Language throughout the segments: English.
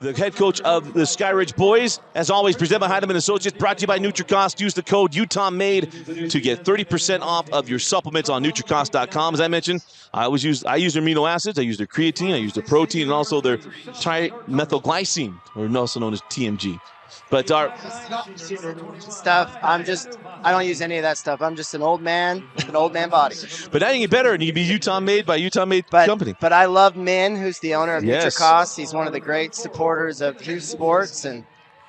the head coach of the Skyridge boys. As always, presented by Heidemann Associates, brought to you by NutriCost. Use the code UTAHMADE to get 30% off of your supplements on NutriCost.com. As I mentioned, I use their amino acids, I use their creatine, I use their protein, and also their trimethylglycine, or also known as TMG. But stuff, I don't use any of that stuff. I'm just an old man with an old man body. But that can get better, and you can be Utah Made by Utah Made Company. But I love Min, who's the owner of Yes. NutriCost. He's one of the great supporters of youth sports, and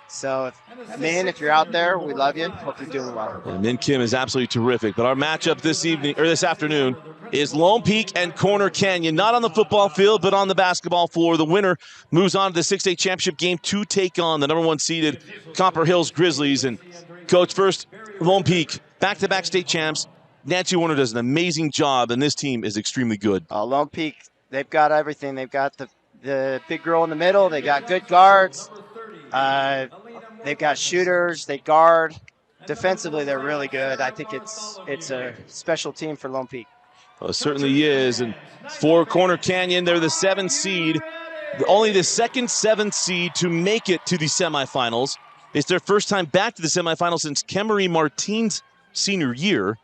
so, Min, if you're out there, we love you. Hope you're doing well. And Min Kim is absolutely terrific. But our matchup this afternoon is Lone Peak and Corner Canyon. Not on the football field, but on the basketball floor. The winner moves on to the 6A championship game to take on the number 1 seeded Copper Hills Grizzlies. And Coach, first, Lone Peak, back-to-back state champs. Nancy Warner does an amazing job, and this team is extremely good. Lone Peak, they've got everything. They've got the big girl in the middle. They got good guards. They've got shooters. They guard. Defensively, they're really good. I think it's a special team for Lone Peak. Well, it certainly is. And for Corner Canyon, they're the 7th seed. Only the second 7th seed to make it to the semifinals. It's their first time back to the semifinals since Kemery Martine's senior year,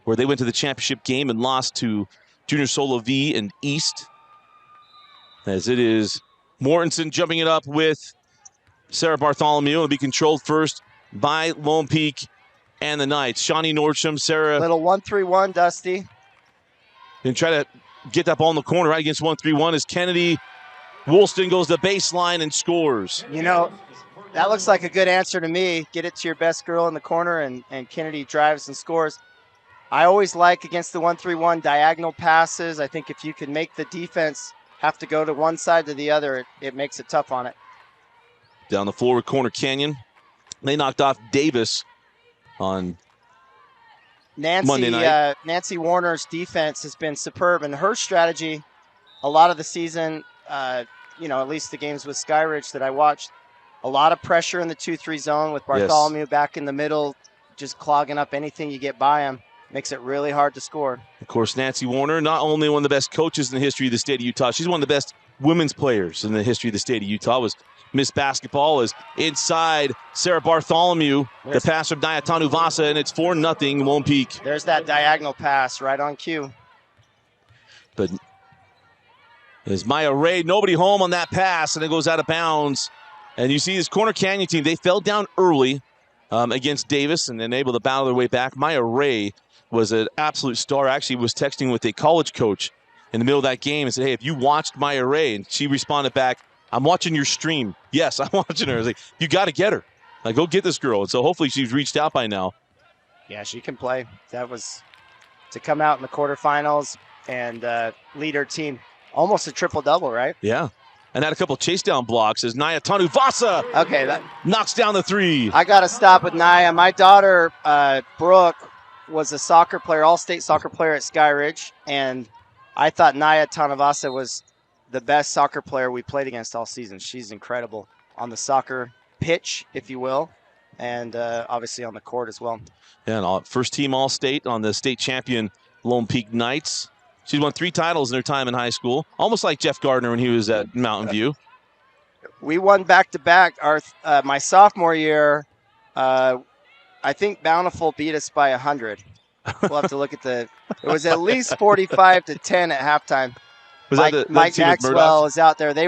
where they went to the championship game and lost to Junior Solo V and East. As it is Mortensen jumping it up with Sarah Bartholomew. It'll be controlled first by Lone Peak and the Knights. Shawnee Nordstrom, Sarah. Little 1-3-1, Dusty. And try to get that ball in the corner right against 1-3-1 as Kennedy Woolston goes to baseline and scores. You know, that looks like a good answer to me. Get it to your best girl in the corner, and Kennedy drives and scores. I always like against the 1-3-1 diagonal passes. I think if you can make the defense have to go to one side to the other, it makes it tough on it. Down the floor with Corner Canyon. They knocked off Davis on Monday night. Nancy Warner's defense has been superb, and her strategy a lot of the season, at least the games with Skyridge that I watched, a lot of pressure in the 2-3 zone with Bartholomew back in the middle, just clogging up anything you get by him. Makes it really hard to score. Of course, Nancy Warner, not only one of the best coaches in the history of the state of Utah, she's one of the best women's players in the history of the state of Utah. Was Miss Basketball is inside Sarah Bartholomew, the pass from Nayatanu Vasa, and it's 4-0 Lone Peak. There's that diagonal pass right on cue. But there's Maya Ray, nobody home on that pass, and it goes out of bounds. And you see this Corner Canyon team, they fell down early against Davis and then able to battle their way back. Maya Ray was an absolute star. Actually was texting with a college coach in the middle of that game and said, hey, if you watched Maya Ray, and she responded back, I'm watching your stream. Yes, I'm watching her. I was like, you got to get her. Like, go get this girl. And so hopefully she's reached out by now. Yeah, she can play. That was to come out in the quarterfinals and lead her team. Almost a triple-double, right? Yeah. And had a couple chase down blocks as Nayatanu Vasa knocks down the 3. I got to stop with Naya. My daughter, Brooke, was a soccer player, all-state soccer player at Skyridge, and I thought Naya Tanavasa was the best soccer player we played against all season. She's incredible on the soccer pitch, if you will, and obviously on the court as well. Yeah, and first team all-state on the state champion Lone Peak Knights. She's won 3 titles in her time in high school, almost like Jeff Gardner when he was at Mountain View. We won back-to-back. My sophomore year, I think Bountiful beat us by 100. We'll have to look at it was at least 45-10 at halftime. Mike Maxwell was out there. They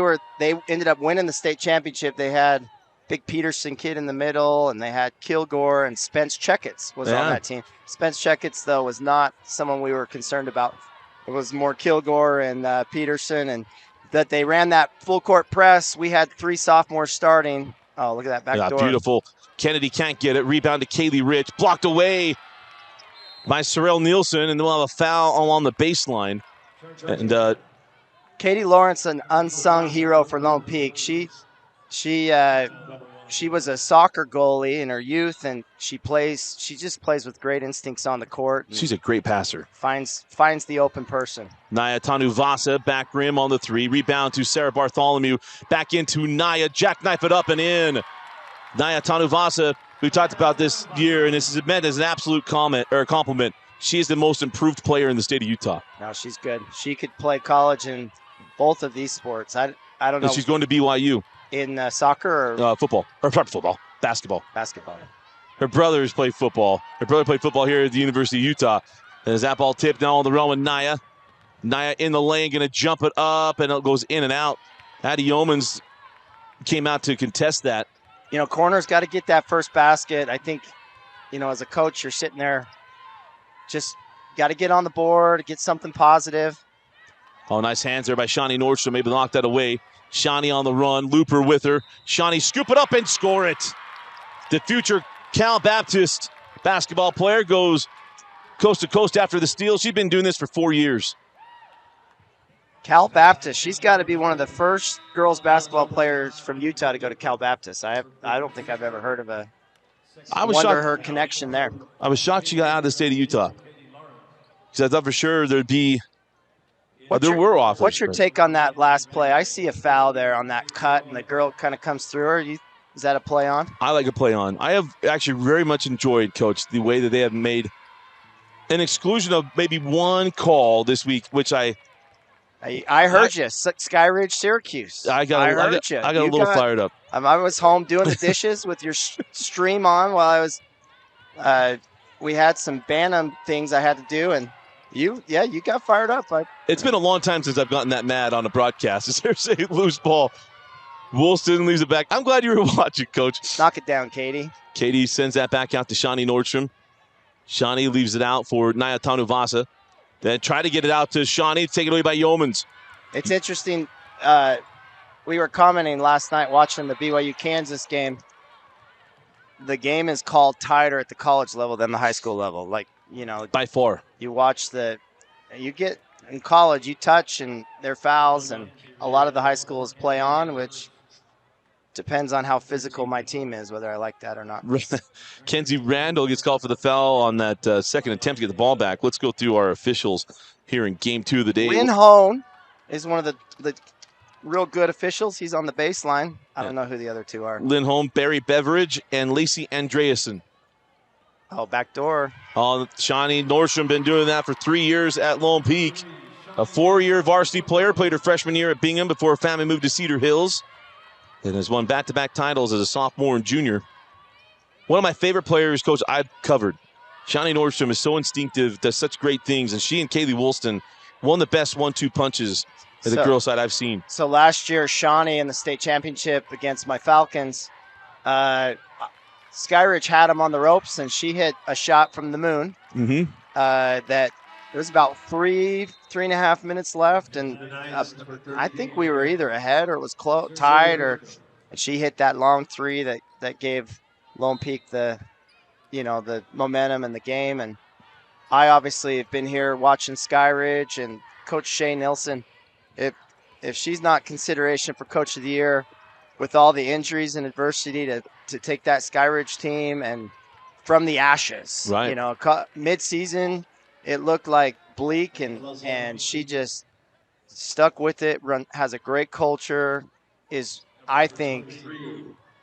ended up winning the state championship. They had Big Peterson kid in the middle, and they had Kilgore, and Spence Checketts was on that team. Spence Checketts, though, was not someone we were concerned about. It was more Kilgore and Peterson, and that they ran that full court press. We had 3 sophomores starting. Oh, look at that back door. Beautiful. Kennedy can't get it. Rebound to Kaylee Rich. Blocked away by Sorrell Nielsen, and they'll have a foul along the baseline. And Katie Lawrence, an unsung hero for Lone Peak. She was a soccer goalie in her youth, and she just plays with great instincts on the court. She's a great passer. Finds the open person. Nayatanu Vasa, back rim on the 3. Rebound to Sarah Bartholomew. Back into Naya. Jackknife it up and in. Nayatanu Vasa, we talked about this year, and this is meant as an absolute compliment. She is the most improved player in the state of Utah. No, she's good. She could play college in both of these sports. I don't know. And she's going to BYU. In soccer or Football. Or not football. Basketball. basketball? Her brothers play football. Her brother played football here at the University of Utah. And as that ball tipped now on the run with Naya. Naya in the lane, going to jump it up, and it goes in and out. Addie Yeomans came out to contest that. You know, corner's got to get that first basket. I think, you know, as a coach, you're sitting there, just got to get on the board, get something positive. Oh, nice hands there by Shawnee Nordstrom. Maybe knock that away. Shawnee on the run. Looper with her. Shawnee scoop it up and score it. The future Cal Baptist basketball player goes coast to coast after the steal. She's been doing this for 4 years. Cal Baptist, she's got to be one of the first girls basketball players from Utah to go to Cal Baptist. I don't think I've ever heard of her connection there. I was shocked she got out of the state of Utah. Because I thought for sure there'd be were offers. What's your take on that last play? I see a foul there on that cut, and the girl kind of comes through her. Is that a play on? I like a play on. I have actually very much enjoyed, Coach, the way that they have made an exclusion of maybe one call this week, which I heard you. Skyridge, Syracuse. I got a little fired up. I was home doing the dishes with your stream on while I was we had some Bantam things I had to do, and you got fired up. It's been a long time since I've gotten that mad on a broadcast. Is there a loose ball? Woolston leaves it back. I'm glad you were watching, Coach. Knock it down, Katie. Katie sends that back out to Shawnee Nordstrom. Shawnee leaves it out for Naya Tanuvasa. Then try to get it out to Shawnee, taken away by Yeomans. It's interesting. We were commenting last night watching the BYU-Kansas game. The game is called tighter at the college level than the high school level. Like, you know. By far. You watch you get in college, you touch and there are fouls, and a lot of the high schools play on, which depends on how physical my team is, whether I like that or not. Kenzie Randall gets called for the foul on that second attempt to get the ball back. Let's go through our officials here in Game 2 of the day. Lynn Hone is one of the real good officials. He's on the baseline. I don't know who the other two are. Lynn Hone, Barry Beveridge, and Lacey Andreasen. Oh, backdoor. Shawnee Nordstrom been doing that for 3 years at Lone Peak. A 4-year varsity player, played her freshman year at Bingham before her family moved to Cedar Hills. And has won back-to-back titles as a sophomore and junior. One of my favorite players, Coach, I've covered. Shawnee Nordstrom is so instinctive, does such great things, and she and Kaylee Woolston, one of the best 1-2 punches at the girls' side I've seen. So last year, Shawnee in the state championship against my Falcons, Skyridge had him on the ropes, and she hit a shot from the moon. Mm-hmm. That there was about 3.5 minutes left, and I think we were either ahead or it was tied, and she hit that long three that gave Lone Peak the momentum in the game. And I obviously have been here watching Skyridge and Coach Shay Nilsson. If she's not consideration for Coach of the Year with all the injuries and adversity to take that Skyridge team and from the ashes, right? Mid-season, it looked like bleak, and she just stuck with it. Has a great culture. I think,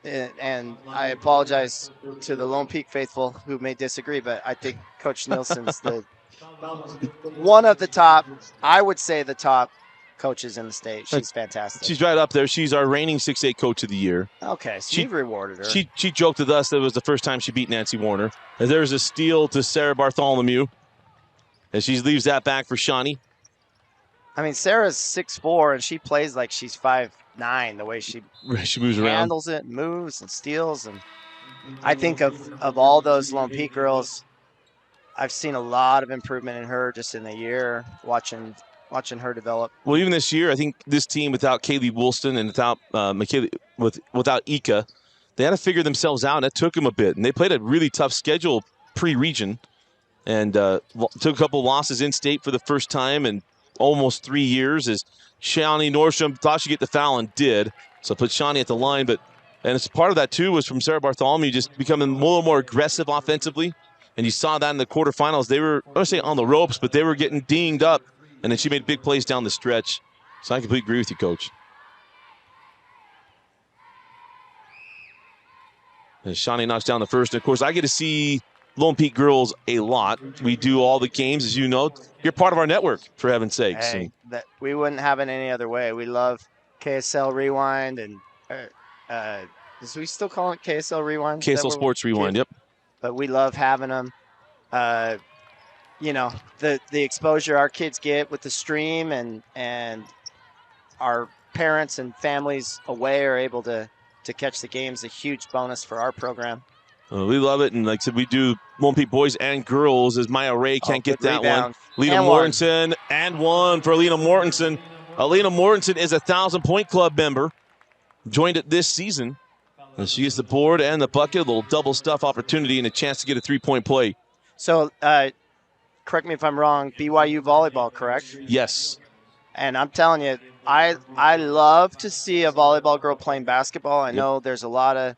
and I apologize to the Lone Peak faithful who may disagree, but I think Coach Nilsson's one of the top. I would say the top coaches in the state. She's fantastic. She's right up there. She's our reigning 6A Coach of the Year. Okay, so you've rewarded her. She joked with us that it was the first time she beat Nancy Warner. And there's a steal to Sarah Bartholomew as she leaves that back for Shawnee. I mean, Sarah's 6'4", and she plays like she's 5'9", the way she moves around. Handles it, moves, and steals. And I think of all those Lone Peak girls, I've seen a lot of improvement in her just in a year watching her develop. Well, even this year, I think this team without Kaylee Woolston and without without Ika, they had to figure themselves out. And it took them a bit. And they played a really tough schedule pre-region and took a couple losses in-state for the first time in almost 3 years as Shawnee Nordstrom thought she'd get the foul and did. So put Shawnee at the line. And it's part of that, too, was from Sarah Bartholomew just becoming a little more aggressive offensively. And you saw that in the quarterfinals. They were, I don't want to say on the ropes, but they were getting dinged up. And then she made big plays down the stretch. So I completely agree with you, Coach. And Shawnee knocks down the first. And, of course, I get to see Lone Peak girls a lot. We do all the games, as you know. You're part of our network, for heaven's sakes. Hey, we wouldn't have it any other way. We love KSL Rewind, and Does we still call it KSL Rewind? KSL Sports Rewind, yep. But we love having them. You know, the exposure our kids get with the stream and our parents and families away are able to catch the games, a huge bonus for our program. We love it, and like I said, we do Mompete boys and girls, as Maya Ray can't get that rebound. one. Lena Mortensen, and one for Lena Mortensen. Lena Mortensen is a 1,000-point club member, joined it this season. And she gets the board and the bucket, a little double stuff opportunity, and a chance to get a three-point play. So, correct me if I'm wrong, BYU volleyball, correct? Yes. And I'm telling you, I love to see a volleyball girl playing basketball. I know there's a lot of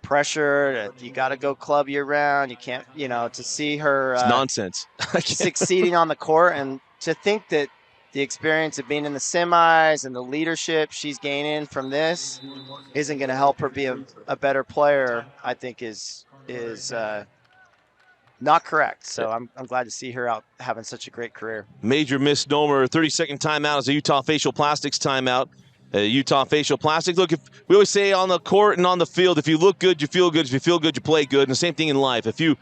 pressure. You got to go club year round. You can't, to see her it's nonsense. succeeding on the court, and to think that the experience of being in the semis and the leadership she's gaining from this isn't going to help her be a better player, I think is not correct. So I'm glad to see her out having such a great career. Major misnomer. 30-second timeout is a Utah Facial Plastics timeout. Utah Facial Plastics. Look, if we always say on the court and on the field, if you look good, you feel good. If you feel good, you play good. And the same thing in life. If you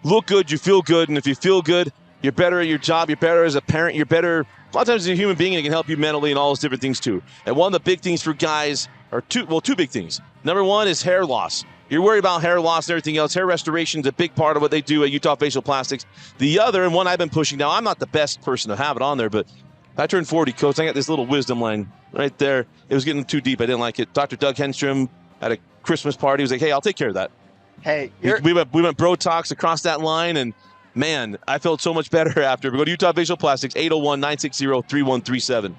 look good, you feel good. And if you feel good, you're better at your job. You're better as a parent. You're better a lot of times as a human being, and it can help you mentally and all those different things too. And one of the big things for guys are two big things. Number one is hair loss. You're worried about hair loss and everything else. Hair restoration is a big part of what they do at Utah Facial Plastics. The other, and one I've been pushing now, I'm not the best person to have it on there, but I turned 40, Coach. I got this little wisdom line right there. It was getting too deep. I didn't like it. Dr. Doug Henstrom at a Christmas party was like, hey, I'll take care of that. Hey, we went Brotox across that line, and man, I felt so much better after. Go to Utah Facial Plastics, 801-960-3137.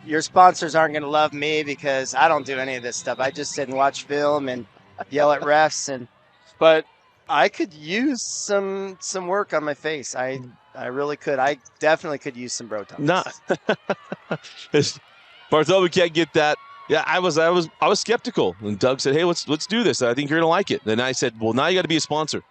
Your sponsors aren't going to love me because I don't do any of this stuff. I just sit and watch film and yell at refs, but I could use some work on my face. I really could. I definitely could use some Botox. No, Barthel, we can't get that. Yeah, I was skeptical, and Doug said, "Hey, let's do this. I think you're gonna like it." And I said, "Well, now you got to be a sponsor."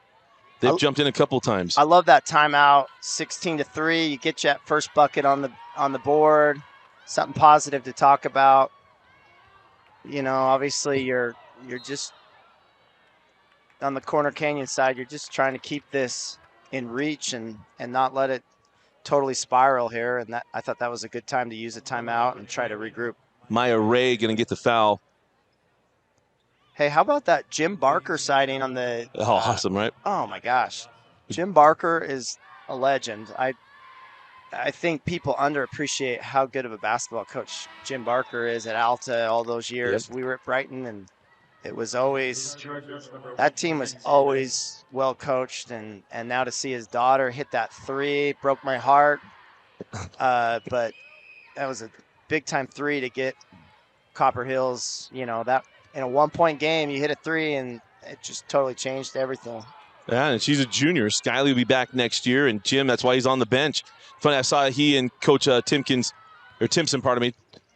They've jumped in a couple times. I love that timeout, 16-3. You get that first bucket on the board. Something positive to talk about. Obviously you're just on the Corner Canyon side. You're just trying to keep this in reach and not let it totally spiral here. And I thought that was a good time to use a timeout and try to regroup. Maya Ray going to get the foul. Hey, how about that Jim Barker sighting on the? Oh, awesome, right? Oh my gosh, Jim Barker is a legend. I think people underappreciate how good of a basketball coach Jim Barker is at Alta all those years. Yep. We were at Brighton, and it was always – that team was always well coached. And now to see his daughter hit that three broke my heart. But that was a big-time three to get Copper Hills. That in a one-point game, you hit a three, and it just totally changed everything. Yeah, and she's a junior. Skylie will be back next year, and Jim, that's why he's on the bench. Funny, I saw he and Coach Timpson,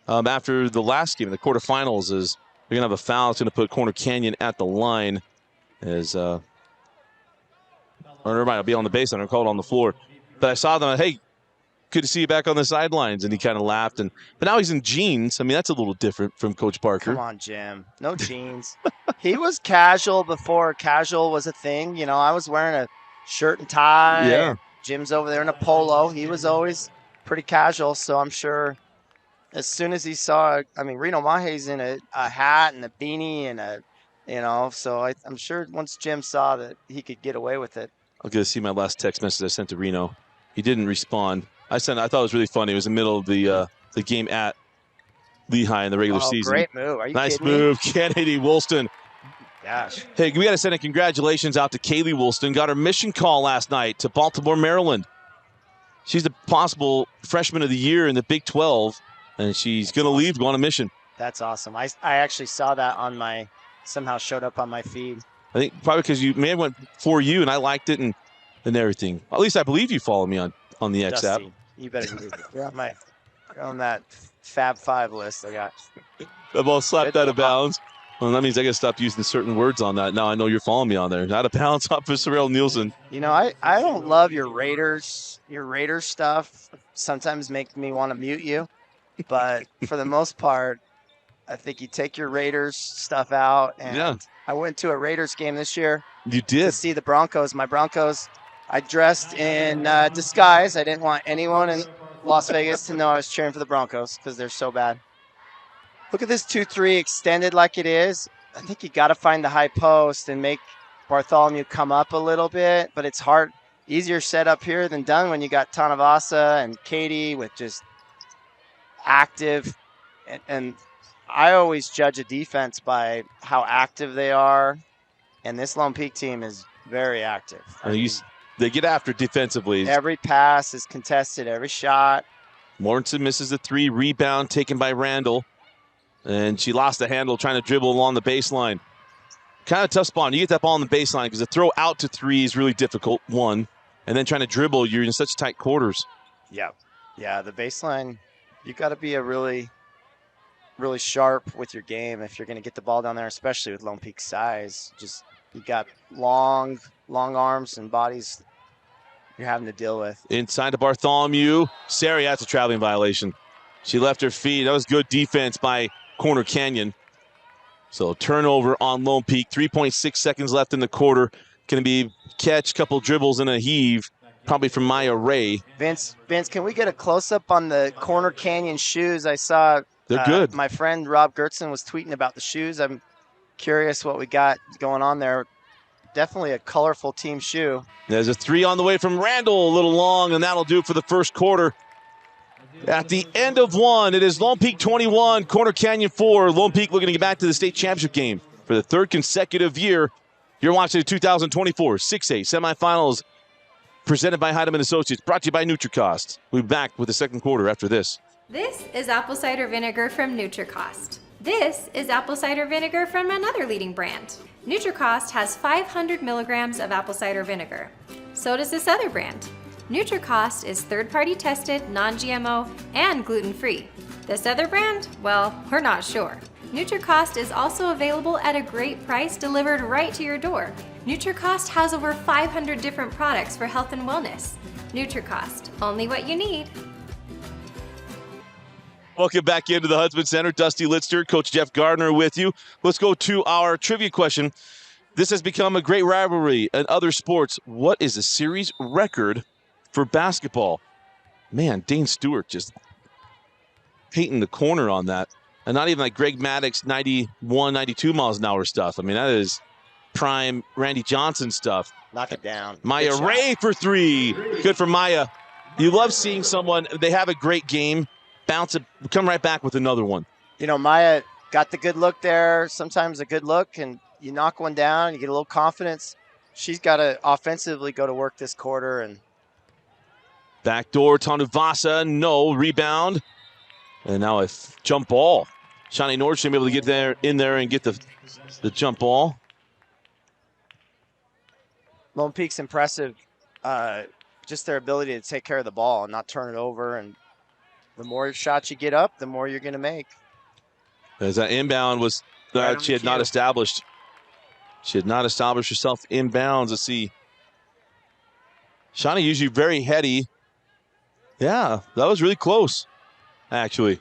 after the last game, the quarterfinals, is they're going to have a foul. It's going to put Corner Canyon at the line. Or never mind, I'll be on the baseline. I'm called on the floor. But I saw them, hey, good to see you back on the sidelines. And he kind of laughed. But now he's in jeans. I mean, that's a little different from Coach Barker. Come on, Jim. No jeans. He was casual before casual was a thing. I was wearing a shirt and tie. Yeah. Jim's over there in a polo. He was always pretty casual, so I'm sure as soon as he saw, Reno Mahe's in a hat and a beanie and so I'm sure once Jim saw that he could get away with it. I'll get to see my last text message I sent to Reno. He didn't respond. I thought it was really funny. It was in the middle of the game at Lehigh in the regular season. Great move. Are you nice kidding move, me? Kennedy Woolston. Gosh. Hey, we got to send a congratulations out to Kaylee Woolston. Got her mission call last night to Baltimore, Maryland. She's the possible freshman of the year in the Big 12, and she's going to leave, go on a mission. That's awesome. I actually saw that somehow showed up on my feed. I think probably because you may have went for you, and I liked it and everything. At least I believe you follow me on the X app. You better do it. You're on that Fab 5 list I got. The ball slapped out of bounds. Well, that means I got to stop using certain words on that. Now I know you're following me on there. Out of bounds off of Sorrell Nielsen. I don't love your Raiders stuff. Sometimes make me want to mute you. But for the most part, I think you take your Raiders stuff out. And Yeah. I went to a Raiders game this year. You To did. see the Broncos. My Broncos, I dressed in disguise. I didn't want anyone in Las Vegas to know I was cheering for the Broncos because they're so bad. Look at this 2-3 extended like it is. I think you got to find the high post and make Bartholomew come up a little bit, but it's hard. Easier set up here than done when you got Tanavasa and Katie with just active. And I always judge a defense by how active they are. And this Lone Peak team is very active. They get after defensively. Every pass is contested, every shot. Mortensen misses the 3. Rebound taken by Randall. And she lost the handle trying to dribble along the baseline. Kind of tough spot. You get that ball on the baseline because the throw out to 3 is really difficult, one. And then trying to dribble, you're in such tight quarters. Yeah. Yeah, the baseline, you got to be a really sharp with your game if you're going to get the ball down there, especially with Lone Peak's size. Just you got long arms and bodies you're having to deal with. Inside to Bartholomew. Sari, that's a traveling violation. She left her feet. That was good defense by Corner Canyon. So turnover on Lone Peak. 3.6 seconds left in the quarter. Going to be catch, couple dribbles, and a heave. Probably from Maya Ray. Vince, can we get a close-up on the Corner Canyon shoes? I saw they're good. My friend Rob Gertzen was tweeting about the shoes. I'm curious what we got going on there. Definitely a colorful team shoe. There's a 3 on the way from Randall, a little long, and that'll do it for the first quarter. At the end of 1, it is Lone Peak 21, Corner Canyon 4. Lone Peak looking to get back to the state championship game for the 3rd consecutive year. You're watching the 2024 6A semifinals presented by Heidemann Associates, brought to you by NutriCost. We'll be back with the second quarter after this. This is apple cider vinegar from NutriCost. This is apple cider vinegar from another leading brand. NutriCost has 500 milligrams of apple cider vinegar. So does this other brand. NutriCost is third-party tested, non-GMO, and gluten-free. This other brand? Well, we're not sure. NutriCost is also available at a great price delivered right to your door. NutriCost has over 500 different products for health and wellness. NutriCost, only what you need. Welcome back into the Hudson Center. Dusty Litster, Coach Jeff Gardner with you. Let's go to our trivia question. This has become a great rivalry in other sports. What is the series record for basketball? Man, Dane Stewart just painting the corner on that. And not even like Greg Maddox 91, 92 miles an hour stuff. I mean, that is prime Randy Johnson stuff. Knock it down. Maya Ray for 3. Good for Maya. You love seeing someone, they have a great game, bounce it, come right back with another one. You know, Maya got the good look there, sometimes a good look, and you knock one down, you get a little confidence. She's got to offensively go to work this quarter. And backdoor, Tanuvasa, no, rebound. And now a jump ball. Shawnee Nordstrom able to get in there and get the jump ball. Lone Peak's impressive, just their ability to take care of the ball and not turn it over. And the more shots you get up, the more you're going to make. As that inbound was, she had not established. She had not established herself inbounds. Let's see. Shawnee usually very heady. Yeah, that was really close, actually.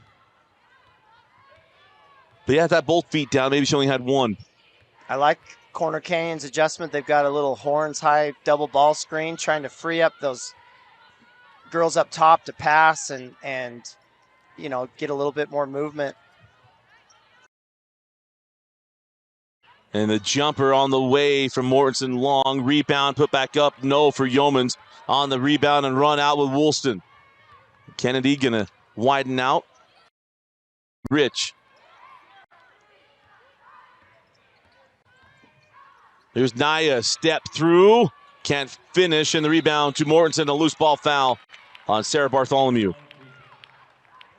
But yeah, that both feet down. Maybe she only had one. I like Corner Canyon's adjustment. They've got a little horns high double ball screen trying to free up those girls up top to pass and you know, get a little bit more movement. And the jumper on the way from Mortensen. Long rebound, put back up. No for Yeomans on the rebound and run out with Woolston. Kennedy going to widen out. Rich. There's Naya, step through. Can't finish, and the rebound to Mortensen. A loose ball foul on Sarah Bartholomew.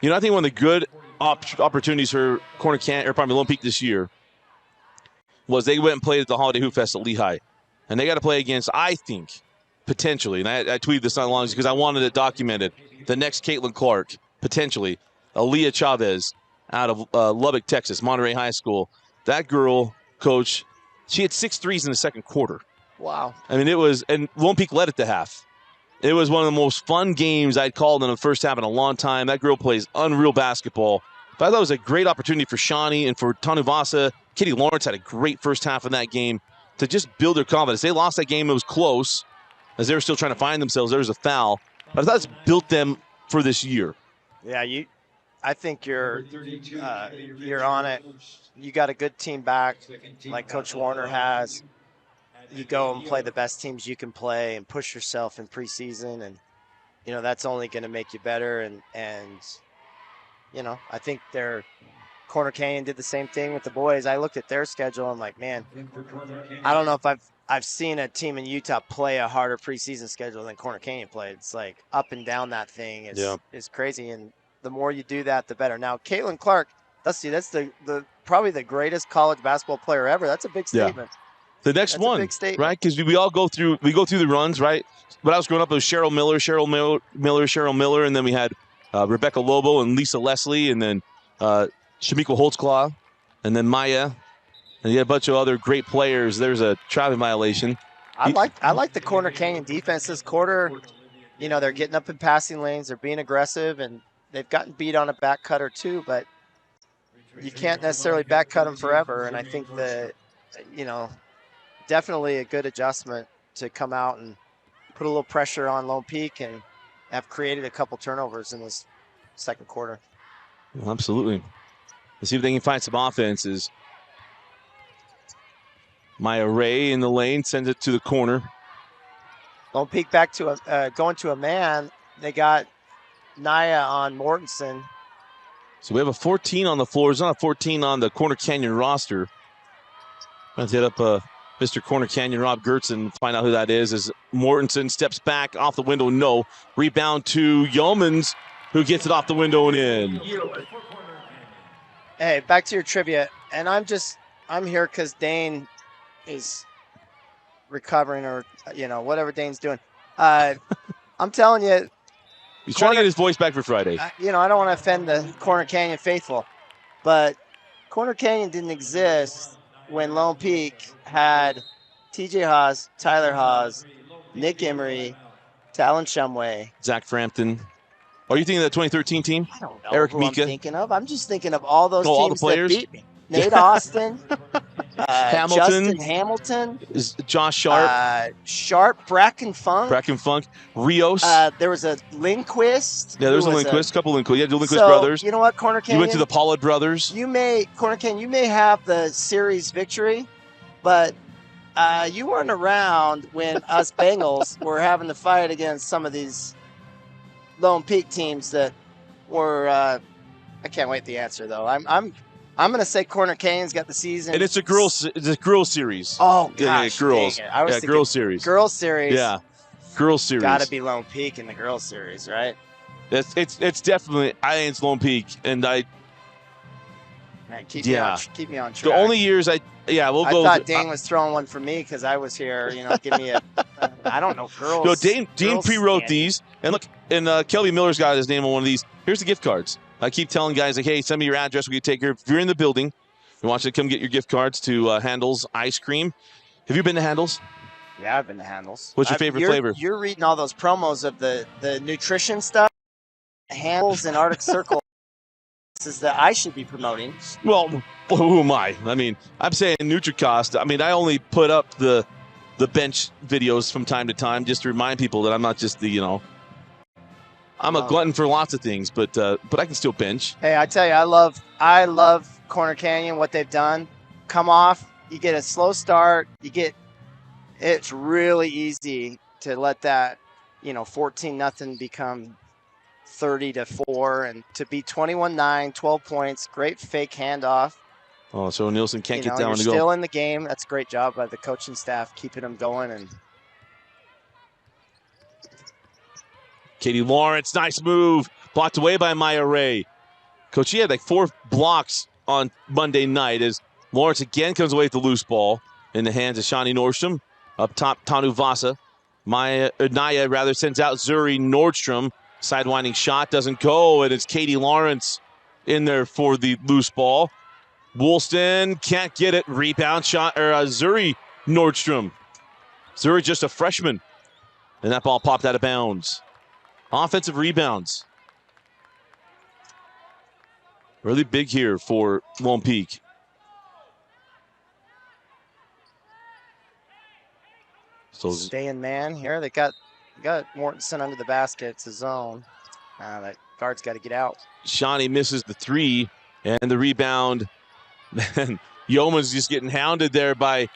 You know, I think one of the good opportunities for Corner Canyon, or probably Lone Peak this year, was they went and played at the Holiday Hoop Fest at Lehigh. And they got to play against, I think, potentially, and I tweeted this not long because I wanted it documented, the next Caitlin Clark, potentially, Aaliyah Chavez out of Lubbock, Texas, Monterey High School. That girl, coach, she had 6 threes in the second quarter. Wow. I mean, it was, and Lone Peak led at the half. It was one of the most fun games I'd called in the first half in a long time. That girl plays unreal basketball. But I thought it was a great opportunity for Shawnee and for Tanuvasa. Katie Lawrence had a great first half in that game to just build their confidence. They lost that game. It was close as they were still trying to find themselves. There was a foul. But I thought it's built them for this year. Yeah, I think you're on it. You got a good team back, like Coach Warner has. You go and play the best teams you can play and push yourself in preseason, and that's only going to make you better. And I think Corner Canyon did the same thing with the boys. I looked at their schedule. I'm like, man, I don't know if I've seen a team in Utah play a harder preseason schedule than Corner Canyon played. It's like up and down that thing is crazy. And the more you do that, the better. Now, Caitlin Clark, that's the probably the greatest college basketball player ever. That's a big statement. Yeah. The next one, right? Because we go through the runs, right? When I was growing up, it was Cheryl Miller, and then we had Rebecca Lobo and Lisa Leslie, and then Shamika Holtzclaw, and then Maya, and you had a bunch of other great players. There's a traffic violation. I like the Corner Canyon defense this quarter. They're getting up in passing lanes, they're being aggressive, and they've gotten beat on a back cutter too, but you can't necessarily back cut them forever. And I think definitely a good adjustment to come out and put a little pressure on Lone Peak and have created a couple turnovers in this second quarter. Well, absolutely. Let's see if they can find some offenses. Maya Ray in the lane sends it to the corner. Lone Peak back to going to a man. They got Naya on Mortensen. So we have a 14 on the floor. There's not a 14 on the Corner Canyon roster. Let's hit up Mr. Corner Canyon, Rob Gertz, and find out who that is. As Mortensen steps back off the window, no. Rebound to Yeomans, who gets it off the window and in. Hey, back to your trivia. And I'm here because Dane is recovering or, whatever Dane's doing. I'm telling you. He's trying to get his voice back for Friday. I don't want to offend the Corner Canyon faithful, but Corner Canyon didn't exist when Lone Peak had TJ Haas, Tyler Haas, Nick Emery, Talon Shumway, Zach Frampton. Are you thinking of the 2013 team? I don't know Eric who Mika. I'm thinking of. I'm just thinking of all those all teams the players? that beat me. Nate Austin, Hamilton, Justin Hamilton, Josh Sharp, Sharp, Bracken Funk, Rios. There was a Lindquist. Yeah, there was a Lindquist, couple Lindquist. Yeah, the Lindquist so, brothers. You know what, Corner Canyon? You went to the Pollard brothers. Corner Canyon, you may have the series victory, but you weren't around when us Bengals were having to fight against some of these Lone Peak teams that were. I can't wait the answer though. I'm going to say Corner Canyon's got the season. And it's a girls series. Oh, gosh. Yeah, girls. I was thinking girls series. Girls series. Yeah, girls series. Got to be Lone Peak in the girls series, right? It's definitely, I think it's Lone Peak. And Man, keep me on track. The only years I thought Dane was throwing one for me because I was here. Give me I don't know, girls. No, Dane pre-wrote these. And look, and Kelby Miller's got his name on one of these. Here's the gift cards. I keep telling guys, like, hey, send me your address. We can take care. If you're in the building, we want you to come get your gift cards to Handel's Ice Cream. Have you been to Handel's? Yeah, I've been to Handel's. What's your favorite flavor? You're reading all those promos of the nutrition stuff, Handel's and Arctic Circle. This is that I should be promoting. Well, who am I? I mean, I'm saying NutriCost. I mean, I only put up the bench videos from time to time just to remind people that I'm not just the, I'm a glutton for lots of things, but I can still bench. Hey, I tell you, I love Corner Canyon, what they've done. Come off, you get a slow start. It's really easy to let that, 14-0 become 30-4, and to be 21-9, 12 points, great fake handoff. Oh, so Nielsen can't get down and to go. Still in the game. That's a great job by the coaching staff, keeping them going. And Katie Lawrence, nice move. Blocked away by Maya Ray. Coach, she had like 4 blocks on Monday night as Lawrence again comes away with the loose ball in the hands of Shawnee Nordstrom. Up top, Tanuvasa. Naya sends out Zuri Nordstrom. Sidewinding shot doesn't go, and it's Katie Lawrence in there for the loose ball. Woolston can't get it. Rebound shot, Zuri Nordstrom. Zuri just a freshman. And that ball popped out of bounds. Offensive rebounds. Really big here for Lone Peak. So staying man here. They got Mortensen under the basket. It's a zone. That guard's got to get out. Shawnee misses the three, and the rebound. Man, Yeoman's just getting hounded there by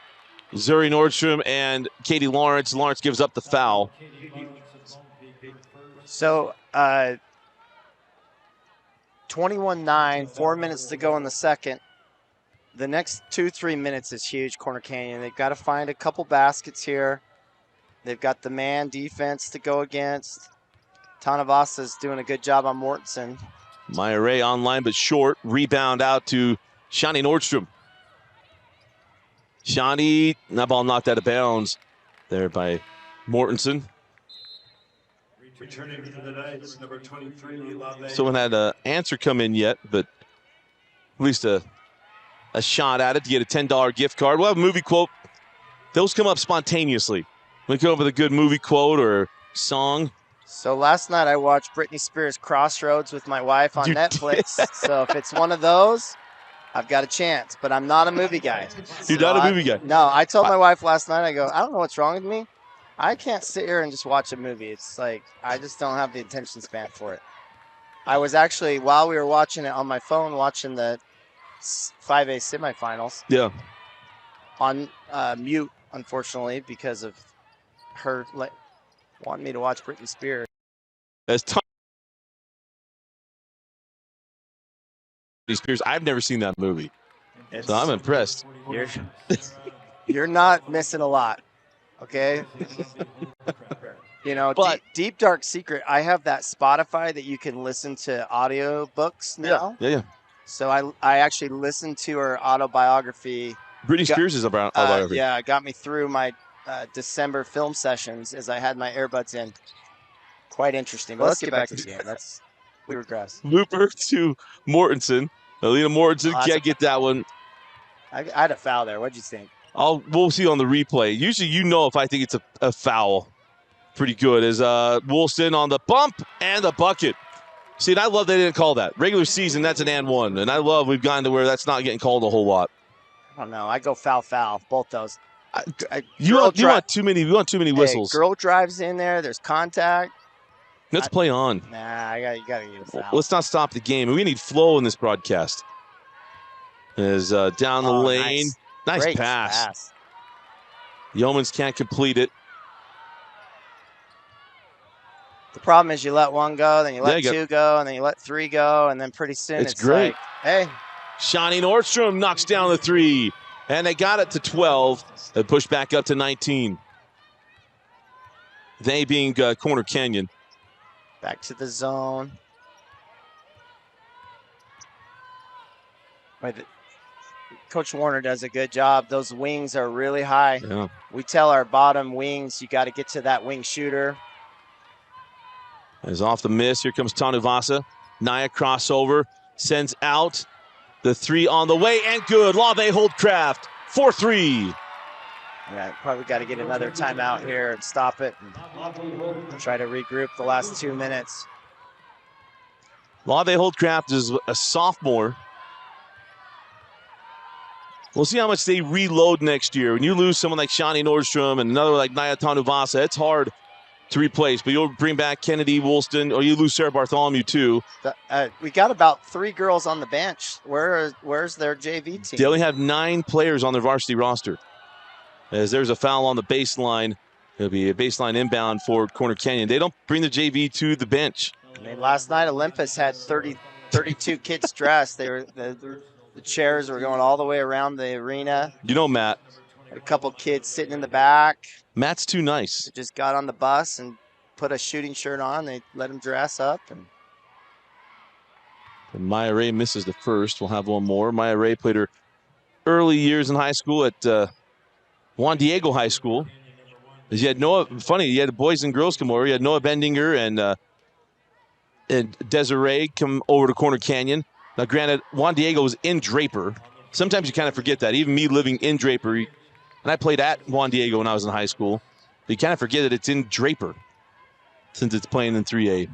Zuri Nordstrom and Katie Lawrence. Lawrence gives up the foul. So 21-9, 4 minutes to go in the second. The next 2-3 minutes is huge, Corner Canyon. They've got to find a couple baskets here. They've got the man defense to go against. Tanavasa's doing a good job on Mortensen. Maya Ray online but short. Rebound out to Shawnee Nordstrom. Shawnee, that ball knocked out of bounds there by Mortensen. Returning for the Knights, number 23. Someone had an answer come in yet, but at least a shot at it to get a $10 gift card. We'll have a movie quote. Those come up spontaneously. We come up with a good movie quote or song. So last night I watched Britney Spears' Crossroads with my wife on Netflix. So if it's one of those, I've got a chance. But I'm not a movie guy. You're not a movie guy? No, I told my wife last night, I go, I don't know what's wrong with me. I can't sit here and just watch a movie. It's like, I just don't have the attention span for it. I was actually, while we were watching it on my phone, watching the 5A semifinals. Yeah. On mute, unfortunately, because of her wanting me to watch Britney Spears. As Britney Spears, I've never seen that movie, so I'm impressed. You're not missing a lot, okay? You know, but Deep Dark Secret, I have that Spotify that you can listen to audio books now. Yeah. So I actually listened to her autobiography. Britney Spears is about autobiography. Yeah, it got me through my December film sessions as I had my earbuds in. Quite interesting. But let's get back to the game. We regress. Looper to Mortensen. Alina Mortensen can't get that one. I had a foul there. What'd you think? We'll see on the replay. Usually, if I think it's a foul. Pretty good. As Woolston on the bump and the bucket. See, and I love they didn't call that. Regular season, that's an and one. And I love we've gotten to where that's not getting called a whole lot. I don't know. I go foul. Both those. You want too many whistles. Hey, girl drives in there. There's contact. Let's play on. Nah, you gotta get a foul. Let's not stop the game. We need flow in this broadcast. Is down the lane. Nice pass. Yeomans can't complete it. The problem is you let one go, then you let two go, and then you let three go, and then pretty soon it's great. Like, hey. Shawnee Nordstrom knocks down the three, and they got it to 12. They pushed back up to 19. They being Corner Canyon. Back to the zone. Coach Warner does a good job. Those wings are really high. Yeah. We tell our bottom wings, you got to get to that wing shooter. As off the miss, here comes Tanuvasa. Naya crossover, sends out the three on the way, and good. Lave Holdcraft, 4-3. Yeah, probably got to get another timeout here and stop it and try to regroup the last 2 minutes. Lave Holdcraft is a sophomore. We'll see how much they reload next year. When you lose someone like Shawnee Nordstrom and another like Naya Tanuvasa, it's hard to replace, but you'll bring back Kennedy Woolston, or you lose Sarah Bartholomew too. We got about 3 girls on the bench. Where's their JV team? They only have 9 players on their varsity roster. As there's a foul on the baseline. It'll be a baseline inbound for Corner Canyon. They don't bring the JV to the bench. I mean, last night Olympus had 32 kids dressed. They were the chairs were going all the way around the arena. You know, Matt. Had a couple kids sitting in the back. Matt's too nice. They just got on the bus and put a shooting shirt on. They let him dress up. And Maya Ray misses the first. We'll have one more. Maya Ray played her early years in high school at Juan Diego High School. You had you had the boys and girls come over. You had Noah Bendinger and Desiree come over to Corner Canyon. Now, granted, Juan Diego was in Draper. Sometimes you kind of forget that. Even me living in Draper, and I played at Juan Diego when I was in high school. But you kind of forget that it's in Draper since it's playing in 3A.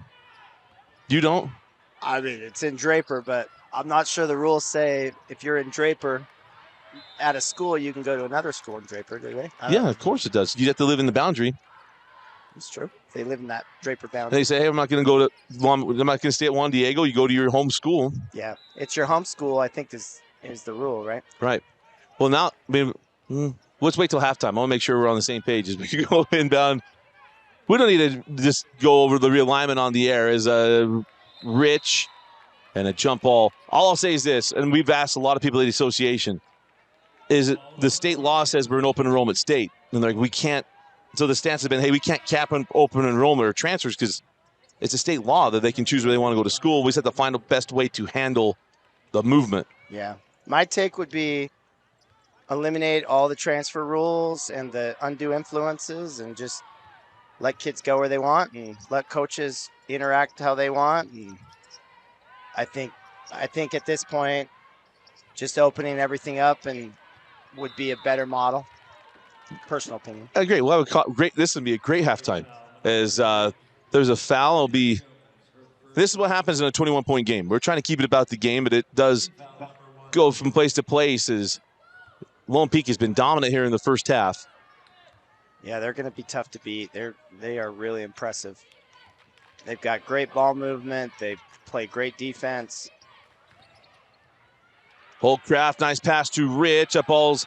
You don't? I mean, it's in Draper, but I'm not sure the rules say if you're in Draper at a school, you can go to another school in Draper, do they? Yeah, of course it does. You have to live in the boundary. It's true. They live in that Draper And boundary. they say, hey, I'm not going to stay at Juan Diego. You go to your home school. Yeah, it's your home school, I think is the rule, right? Right. Well, now, let's wait till halftime. I want to make sure we're on the same page as we go inbound. We don't need to just go over the realignment on the air. As a Rich and a jump ball. All I'll say is this, and we've asked a lot of people at the association, is the state law says we're an open enrollment state. And they're like, we can't. So the stance has been, hey, we can't cap on open enrollment or transfers because it's a state law that they can choose where they want to go to school. We just have to find the best way to handle the movement. Yeah. My take would be eliminate all the transfer rules and the undue influences and just let kids go where they want and let coaches interact how they want. And I think at this point, just opening everything up and would be a better model. Personal opinion. I agree. Well, this would be a great halftime. As there's a foul, it'll be. This is what happens in a 21-point game. We're trying to keep it about the game, but it does go from place to place. As Lone Peak has been dominant here in the first half. Yeah, they're going to be tough to beat. They are really impressive. They've got great ball movement. They play great defense. Holdcraft, nice pass to Rich. That ball's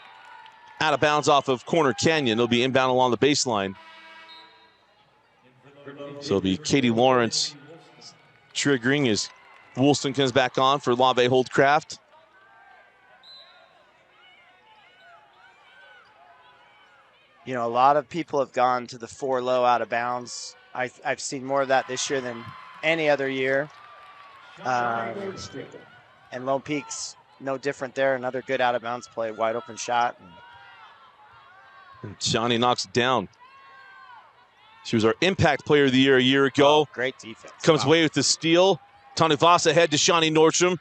out of bounds off of Corner Canyon. It'll be inbound along the baseline. So it'll be Katie Lawrence triggering as Woolston comes back on for Lave Holdcraft. You know, a lot of people have gone to the 4 low out of bounds. I've seen more of that this year than any other year. And Lone Peak's no different there. Another good out of bounds play, wide open shot. And Shawnee knocks it down. She was our impact player of the year a year ago. Oh, great defense. Comes away with the steal. Tanuvasa head to Shawnee Nordstrom.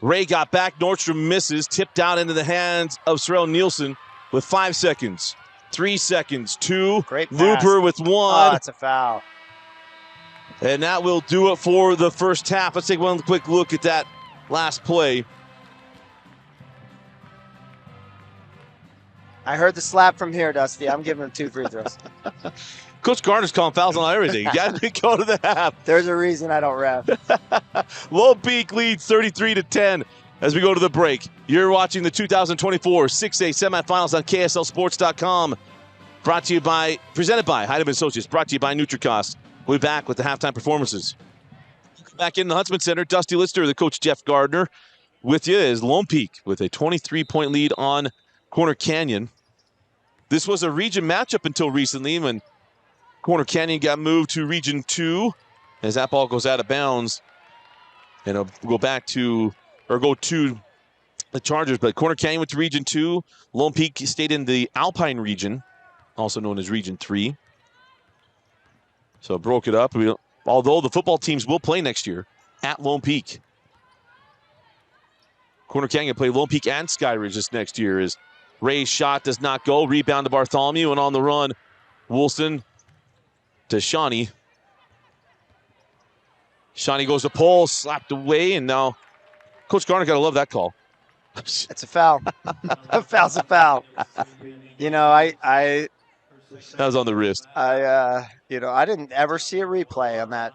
Ray got back. Nordstrom misses. Tipped out into the hands of Sorrell Nielsen with 5 seconds. 3 seconds. 2. Great pass. Looper with 1. Oh, that's a foul. And that will do it for the first half. Let's take one quick look at that last play. I heard the slap from here, Dusty. I'm giving him 2 free throws. Coach Garner's calling fouls on everything. You got to go to the half. There's a reason I don't ref. Lone Peak leads 33-10 as we go to the break. You're watching the 2024 6A semifinals on KSLSports.com. Presented by Heidemann Associates. Brought to you by NutriCost. We'll be back with the halftime performances. Back in the Huntsman Center, Dusty Lister, the coach Jeff Gardner, with you is Lone Peak with a 23-point lead on Corner Canyon. This was a region matchup until recently when Corner Canyon got moved to Region 2 as that ball goes out of bounds. And it'll go to the Chargers. But Corner Canyon went to Region 2. Lone Peak stayed in the Alpine region, also known as Region 3. So broke it up. Although the football teams will play next year at Lone Peak. Corner Canyon play Lone Peak and Skyridge this next year as Ray's shot does not go. Rebound to Bartholomew, and on the run, Woolston to Shawnee. Shawnee goes to pole, slapped away, and now Coach Garner got to love that call. It's a foul. A foul's a foul. You know, I That was on the wrist. I didn't ever see a replay on that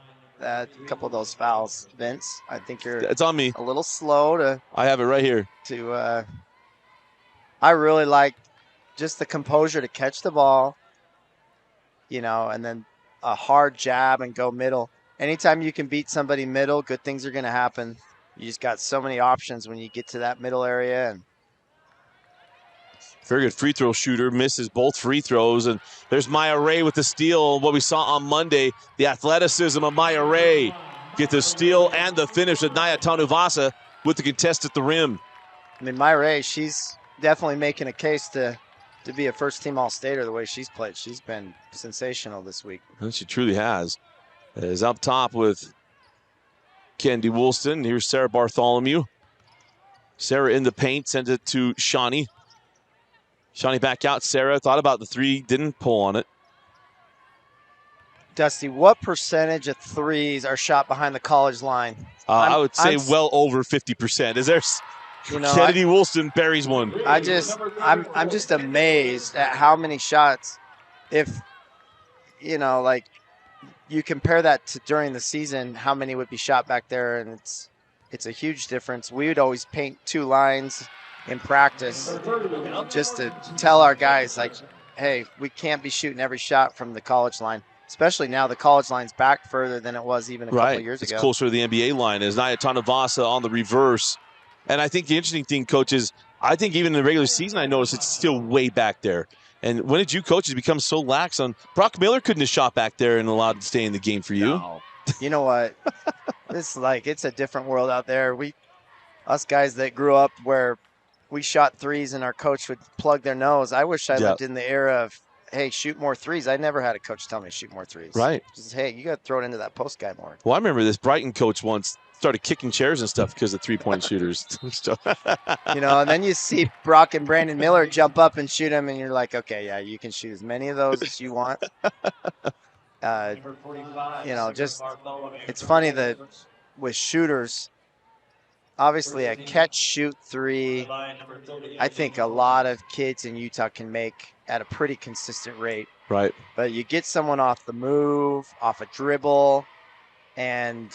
couple of those fouls, Vince. I think you're It's on me. a little slow to I have it right here. I really like just the composure to catch the ball, and then a hard jab and go middle. Anytime you can beat somebody middle, good things are going to happen. You just got so many options when you get to that middle area. And very good free throw shooter, misses both free throws. And there's Maya Ray with the steal. What we saw on Monday, the athleticism of Maya Ray. Get the steal and the finish with Naya Tanuvasa with the contest at the rim. I mean, Maya Ray, she's definitely making a case to be a first-team All-Stater the way she's played. She's been sensational this week. And she truly has. Is up top with Kendi Woolston. Here's Sarah Bartholomew. Sarah in the paint, sends it to Shawnee. Shawnee back out. Sarah thought about the three, didn't pull on it. Dusty, what percentage of threes are shot behind the college line? I would say well over 50%. Is there? Kennedy Woolston buries one. I'm just amazed at how many shots. If like you compare that to during the season, how many would be shot back there, and it's a huge difference. We would always paint 2 lines in practice just to tell our guys, like, hey, we can't be shooting every shot from the college line, especially now the college line's back further than it was even a couple of years ago. It's closer to the NBA line. Is Naya Tanavasa on the reverse. And I think the interesting thing, Coach, is I think even in the regular season, I noticed it's still way back there. And when did you coaches become so lax on? Brock Miller couldn't have shot back there and allowed to stay in the game for you. No. You know what? It's a different world out there. Us guys that grew up where we shot threes and our coach would plug their nose. I wish I lived in the era of, hey, shoot more threes. I never had a coach tell me to shoot more threes. Right. Just, hey, you got to throw it into that post guy more. Well, I remember this Brighton coach once started kicking chairs and stuff because of three-point shooters. And then you see Brock and Brandon Miller jump up and shoot them, and you're like, okay, yeah, you can shoot as many of those as you want. Just it's funny that with shooters, obviously a catch-shoot three, I think a lot of kids in Utah can make at a pretty consistent rate. Right. But you get someone off the move, off a dribble, and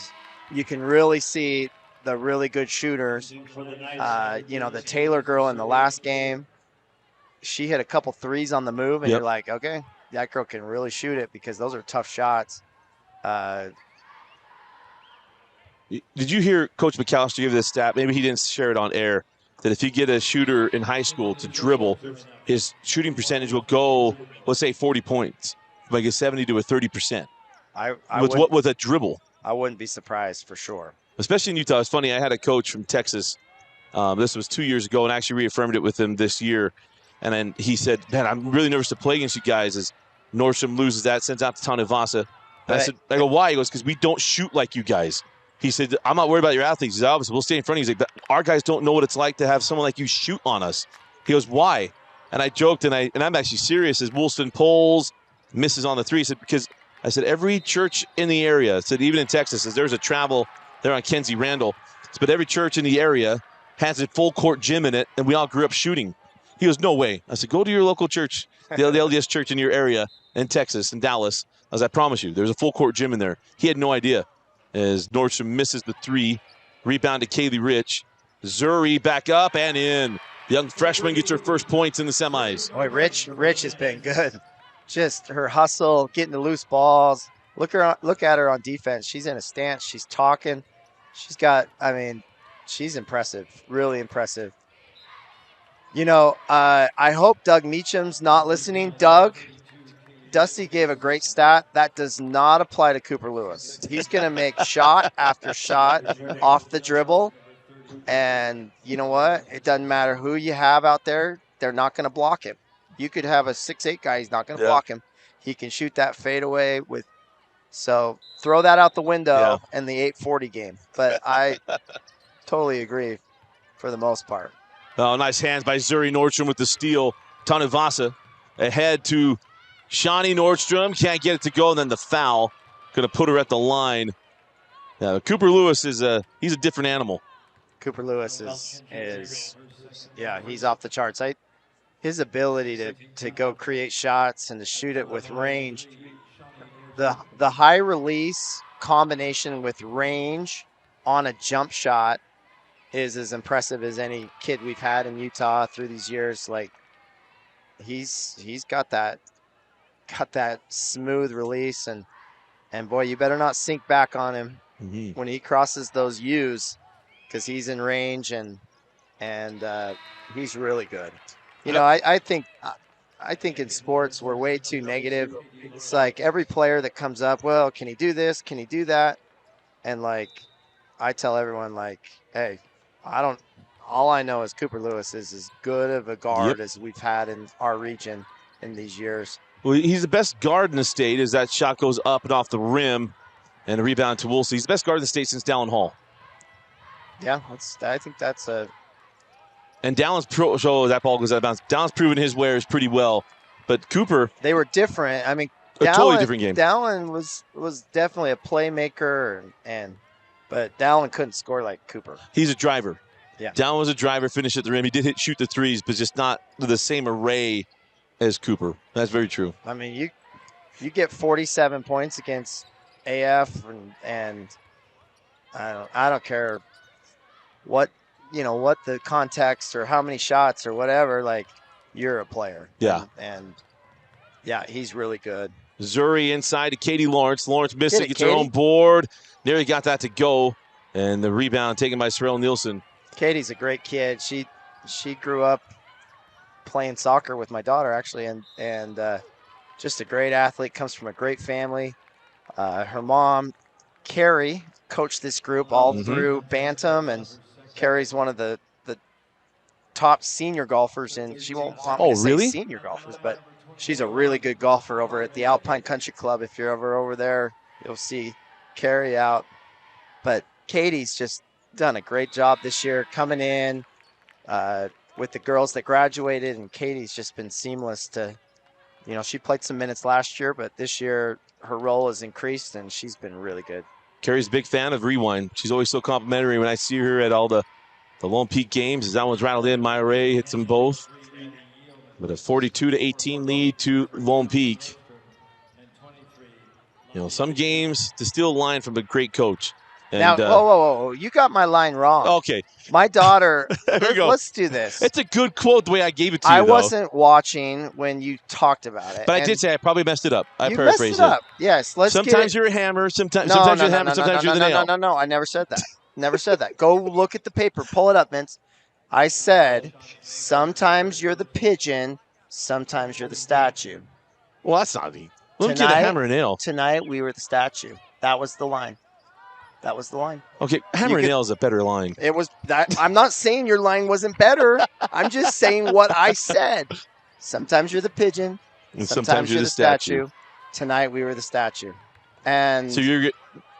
you can really see the really good shooters. The Taylor girl in the last game, she hit a couple threes on the move, and you're like, okay, that girl can really shoot it because those are tough shots. Did you hear Coach McAllister give this stat? Maybe he didn't share it on air, that if you get a shooter in high school to dribble, his shooting percentage will go, let's say, 40 points, like a 70 to a 30%. With a dribble. I wouldn't be surprised for sure. Especially in Utah. It's funny, I had a coach from Texas. This was 2 years ago, and I actually reaffirmed it with him this year. And then he said, man, I'm really nervous to play against you guys as Nordstrom loses that, sends out to Tanavasa. And I go, why? He goes, because we don't shoot like you guys. He said, I'm not worried about your athletes. He said, obviously, we'll stay in front of you. He's like, but our guys don't know what it's like to have someone like you shoot on us. He goes, why? And I joked, and I'm actually serious, as Woolston pulls, misses on the three. He said, because I said, every church in the area, I said, even in Texas, as there's a travel there on Kenzie Randall, but every church in the area has a full court gym in it, and we all grew up shooting. He goes, no way. I said, go to your local church, the LDS church in your area in Texas, in Dallas. As I promise you, there's a full court gym in there. He had no idea. As Nordstrom misses the three, rebound to Kaylee Rich. Zuri back up and in. The young freshman gets her first points in the semis. Boy, Rich has been good. Just her hustle, getting the loose balls. Look at her on defense. She's in a stance. She's talking. She's impressive. Really impressive. I hope Doug Meacham's not listening. Doug, Dusty gave a great stat. That does not apply to Cooper Lewis. He's going to make shot after shot off the dribble. And you know what? It doesn't matter who you have out there. They're not going to block him. You could have a 6'8" guy. He's not going to block him. He can shoot that fadeaway with. So throw that out the window in the 840 game. But I totally agree for the most part. Oh, nice hands by Zuri Nordstrom with the steal. Tanavasa ahead to Shawnee Nordstrom. Can't get it to go, and then the foul. Going to put her at the line. Cooper Lewis he's a different animal. Cooper Lewis is he's off the charts. His ability to go create shots and to shoot it with range. The high release combination with range on a jump shot is as impressive as any kid we've had in Utah through these years. Like he's got that smooth release and boy, you better not sink back on him when he crosses those U's, because he's in range and he's really good. I think in sports we're way too negative. It's like every player that comes up, well, can he do this? Can he do that? And I tell everyone, hey, all I know is Cooper Lewis is as good of a guard as we've had in our region in these years. Well, he's the best guard in the state as that shot goes up and off the rim and a rebound to Woolsey. He's the best guard in the state since Dallin Hall. Yeah, I think that's a... And Dallin's that ball goes out of bounds. Dallin's proven his wares pretty well. But Cooper... They were different. A totally different game. Dallin was definitely a playmaker, but Dallin couldn't score like Cooper. He's a driver. Yeah. Dallin was a driver, finished at the rim. He did shoot the threes, but just not the same array as Cooper. That's very true. I mean, you get 47 points against AF, and I don't care what the context or how many shots or whatever. Like, you're a player. Yeah. And yeah, he's really good. Zuri inside to Katie Lawrence. Lawrence missed it, gets her Katie. own board. Nearly got that to go. And the rebound taken by Sorrell Nielsen. Katie's a great kid. She grew up playing soccer with my daughter, actually, and just a great athlete, comes from a great family. Her mom, Carrie, coached this group all through Bantam, and Carrie's one of the top senior golfers, and she won't want me to say senior golfers, but she's a really good golfer over at the Alpine Country Club. If you're ever over there, you'll see Carrie out. But Katie's just done a great job this year coming in with the girls that graduated, and Katie's just been seamless to, she played some minutes last year, but this year her role has increased, and she's been really good. Carrie's a big fan of Rewind. She's always so complimentary when I see her at all the Lone Peak games. As that one's rattled in, Maya Ray hits them both. But a 42-18 lead to Lone Peak. Some games to steal a line from a great coach. And, now, whoa. You got my line wrong. Okay. My daughter, there we go. Let's do this. It's a good quote the way I gave it to you, I wasn't watching when you talked about it. But I did say I probably messed it up. I you paraphrased messed it up. Yes, Sometimes you're a hammer, sometimes you're the hammer, sometimes you're the nail. No, I never said that. Never said that. Go look at the paper. Pull it up, Vince. I said, sometimes you're the pigeon, sometimes you're the statue. Well, that's not me. Look at a hammer and nail. Tonight we were the statue. That was the line. Okay, hammer and nail is a better line. It was that. I'm not saying your line wasn't better. I'm just saying what I said. Sometimes you're the pigeon, and sometimes you're the statue. Tonight we were the statue. And so you're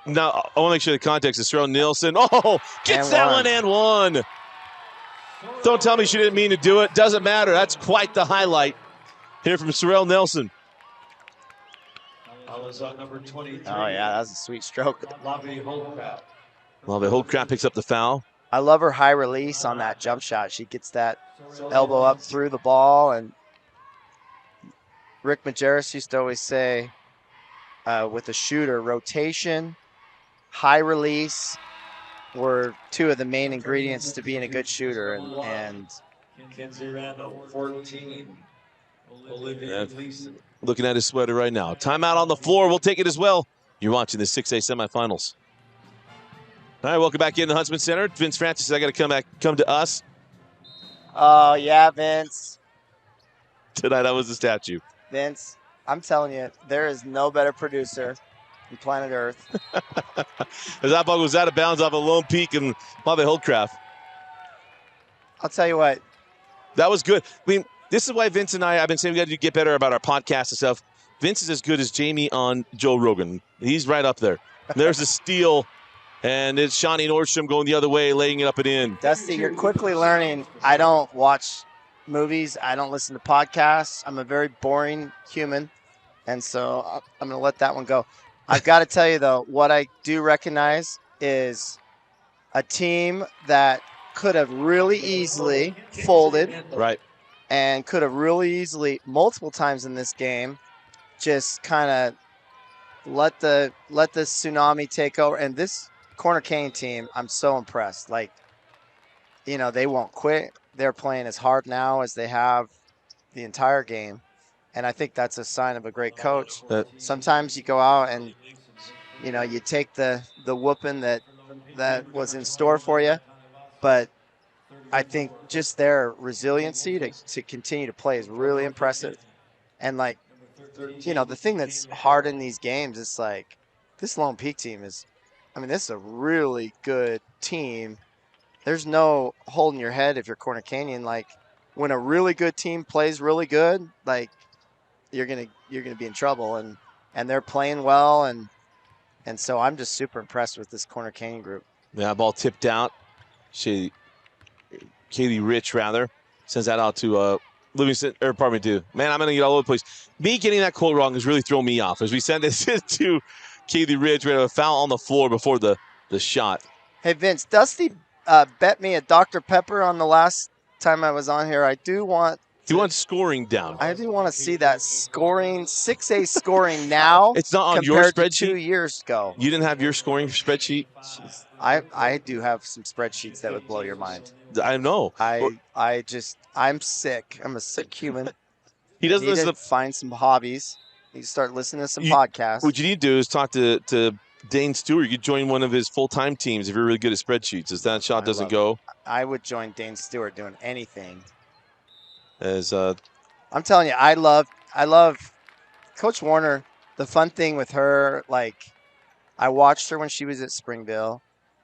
now. I want to make sure the context is Sorrell Nielsen. Oh, gets that one and one. Don't tell me she didn't mean to do it. Doesn't matter. That's quite the highlight here from Sorrell Nielsen. Number 23. Oh, yeah, that was a sweet stroke. Lave Holdcraft picks up the foul. I love her high release on that jump shot. She gets that elbow up through the ball. And Rick Majerus used to always say, with a shooter, rotation, high release were two of the main ingredients to being a good shooter. And Kinsey Randall, 14. Olivia Gleason. Looking at his sweater right now. Timeout on the floor. We'll take it as well. You're watching the 6A semifinals. All right, welcome back in the Huntsman Center. Vince Francis, I got to come to us. Oh, yeah, Vince. Tonight I was the statue. Vince, I'm telling you, there is no better producer on planet Earth. As that ball goes out of bounds off a Lone Peak and Lave Holdcraft. I'll tell you what. That was good. I mean, this is why Vince and I've been saying we got to get better about our podcast and stuff. Vince is as good as Jamie on Joe Rogan. He's right up there. There's a steal, and it's Shawnee Nordstrom going the other way, laying it up and in. Dusty, you're quickly learning I don't watch movies. I don't listen to podcasts. I'm a very boring human, and so I'm going to let that one go. I've got to tell you, though, what I do recognize is a team that could have really easily folded. Right. And could have really easily, multiple times in this game, just kind of let the tsunami take over. And this Corner Canyon team, I'm so impressed. Like, they won't quit. They're playing as hard now as they have the entire game. And I think that's a sign of a great coach. Sometimes you go out and, you take the whooping that was in store for you. But I think just their resiliency to continue to play is really impressive. And, the thing that's hard in these games is, this Lone Peak team this is a really good team. There's no holding your head if you're Corner Canyon. When a really good team plays really good, you're gonna be in trouble. And they're playing well. And so I'm just super impressed with this Corner Canyon group. Yeah, ball tipped out. Kaylee Rich, rather, sends that out to Livingston, or pardon me, too. Man, I'm going to get all over the place. Me getting that quote wrong is really throwing me off. As we send this to Keithley Ridge, we have a foul on the floor before the shot. Hey, Vince, Dusty bet me a Dr. Pepper on the last time I was on here. I do want He wants scoring down. I do want to see that scoring, 6A scoring now. It's not on your compared to spreadsheet? 2 years ago. You didn't have your scoring spreadsheet? Jeez. I do have some spreadsheets that would blow your mind. I know. I'm sick. I'm a sick human. He doesn't need listen to find some hobbies. Need to start listening to some podcasts. What you need to do is talk to Dane Stewart. You could join one of his full-time teams if you're really good at spreadsheets. As that shot doesn't go. I would join Dane Stewart doing anything. As I'm telling you, I love Coach Warner. The fun thing with her, like, I watched her when she was at Springville,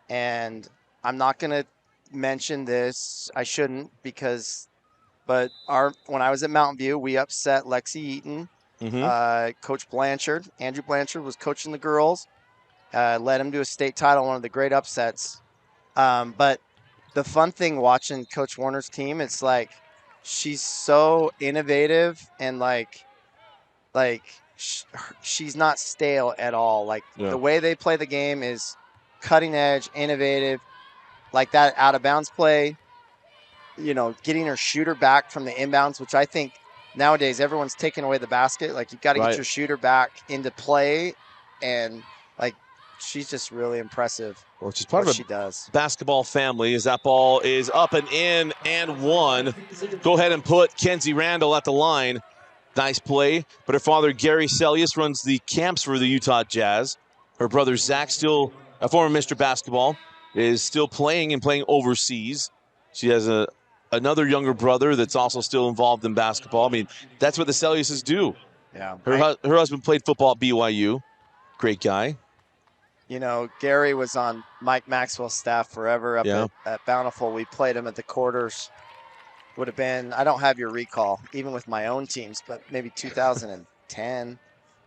and I'm not gonna mention this. I shouldn't but when I was at Mountain View, we upset Lexi Eaton. Coach Blanchard, Andrew Blanchard, was coaching the girls. Led him to a state title, one of the great upsets. But the fun thing watching Coach Warner's team, it's like she's so innovative and she's not stale at all. Like the way they play the game is cutting edge, innovative. Like that out of bounds play, getting her shooter back from the inbounds, which I think nowadays everyone's taking away the basket. Like, you've got to get your shooter back into play, and she's just really impressive. Well, she's part of she does. Basketball family. As that ball is up and in and one. Go ahead and put Kenzie Randall at the line. Nice play. But her father, Gary Celius, runs the camps for the Utah Jazz. Her brother, Zach, still a former Mr. Basketball, is still playing overseas. She has another younger brother that's also still involved in basketball. I mean, that's what the Celiuses do. Yeah. Her husband played football at BYU. Great guy. Gary was on Mike Maxwell's staff forever up at Bountiful. We played him at the quarters. Would have been, I don't have your recall, even with my own teams, but maybe 2010.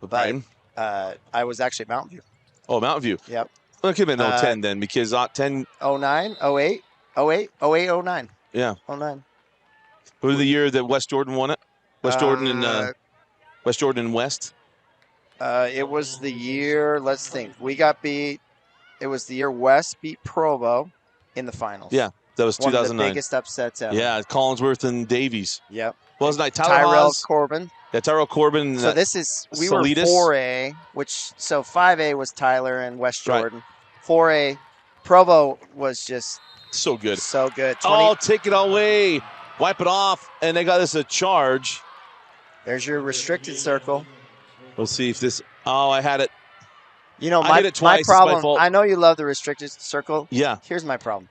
But I was actually at Mountain View. Oh, Mountain View. Yep. Well, it could have been 010 then, because 10. 09, 08, 08, 09. Yeah. 09. Who was the year that West Jordan won it? West Jordan and West? It was the year, let's think. We got beat. It was the year West beat Provo in the finals. Yeah, that was 2009. One of the biggest upsets ever. Yeah, Collinsworth and Davies. Yep. Wasn't I? Tyrell Corbin. Yeah, Tyrell Corbin. So we were 4A, so 5A was Tyler and West Jordan. 4A, Provo was just so good. So good. Take it away. Wipe it off, and they got us a charge. There's your restricted circle. We'll see if this. Oh, I had it. I hit it twice. My problem. I know you love the restricted circle. Yeah. Here's my problem.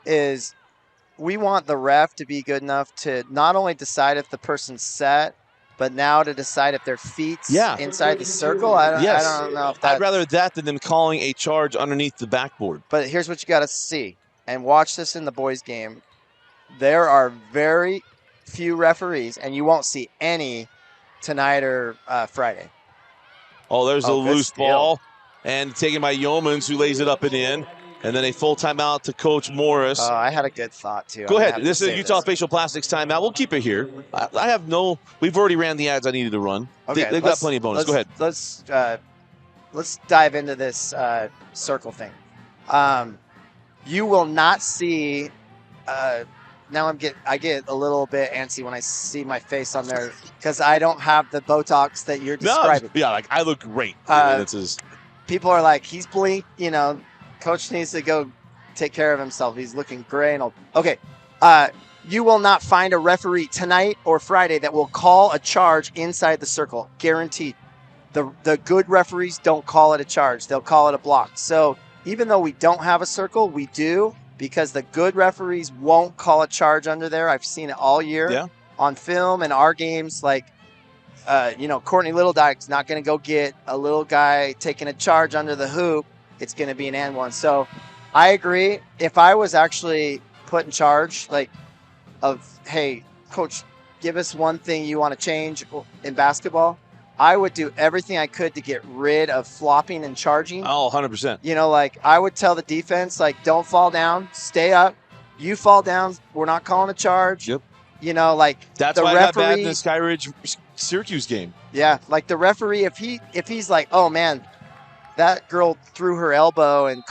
Is we want the ref to be good enough to not only decide if the person's set, but now to decide if their feet's inside the circle. I don't know if that. I'd rather that than them calling a charge underneath the backboard. But here's what you got to see, and watch this in the boys' game. There are very few referees, and you won't see any tonight or Friday. Oh, there's a loose ball, and taken by Yeomans, who lays it up and in. And then a full timeout to Coach Morris. I had a good thought, too. Go ahead. This is a Utah Facial Plastics timeout. We'll keep it here. I have we've already ran the ads I needed to run. Okay, They've got plenty of bonus. Go ahead. Let's dive into this circle thing. You will not see now I get a little bit antsy when I see my face on there because I don't have the Botox that you're describing. Yeah, I look great. People are like, he's bleak, Coach needs to go take care of himself. He's looking gray and old. Okay. You will not find a referee tonight or Friday that will call a charge inside the circle. Guaranteed. The good referees don't call it a charge. They'll call it a block. So even though we don't have a circle, we do, because the good referees won't call a charge under there. I've seen it all year on film and our games. Like, Courtney Littledyke's not going to go get a little guy taking a charge under the hoop. It's going to be an and one. So I agree. If I was actually put in charge, hey, coach, give us one thing you want to change in basketball, I would do everything I could to get rid of flopping and charging. Oh, 100%. I would tell the defense, don't fall down, stay up. You fall down, we're not calling a charge. Yep. you know, like That's the why I got bad in referee. the Skyridge Syracuse game. Yeah, like the referee, if he's like, oh man, that girl threw her elbow and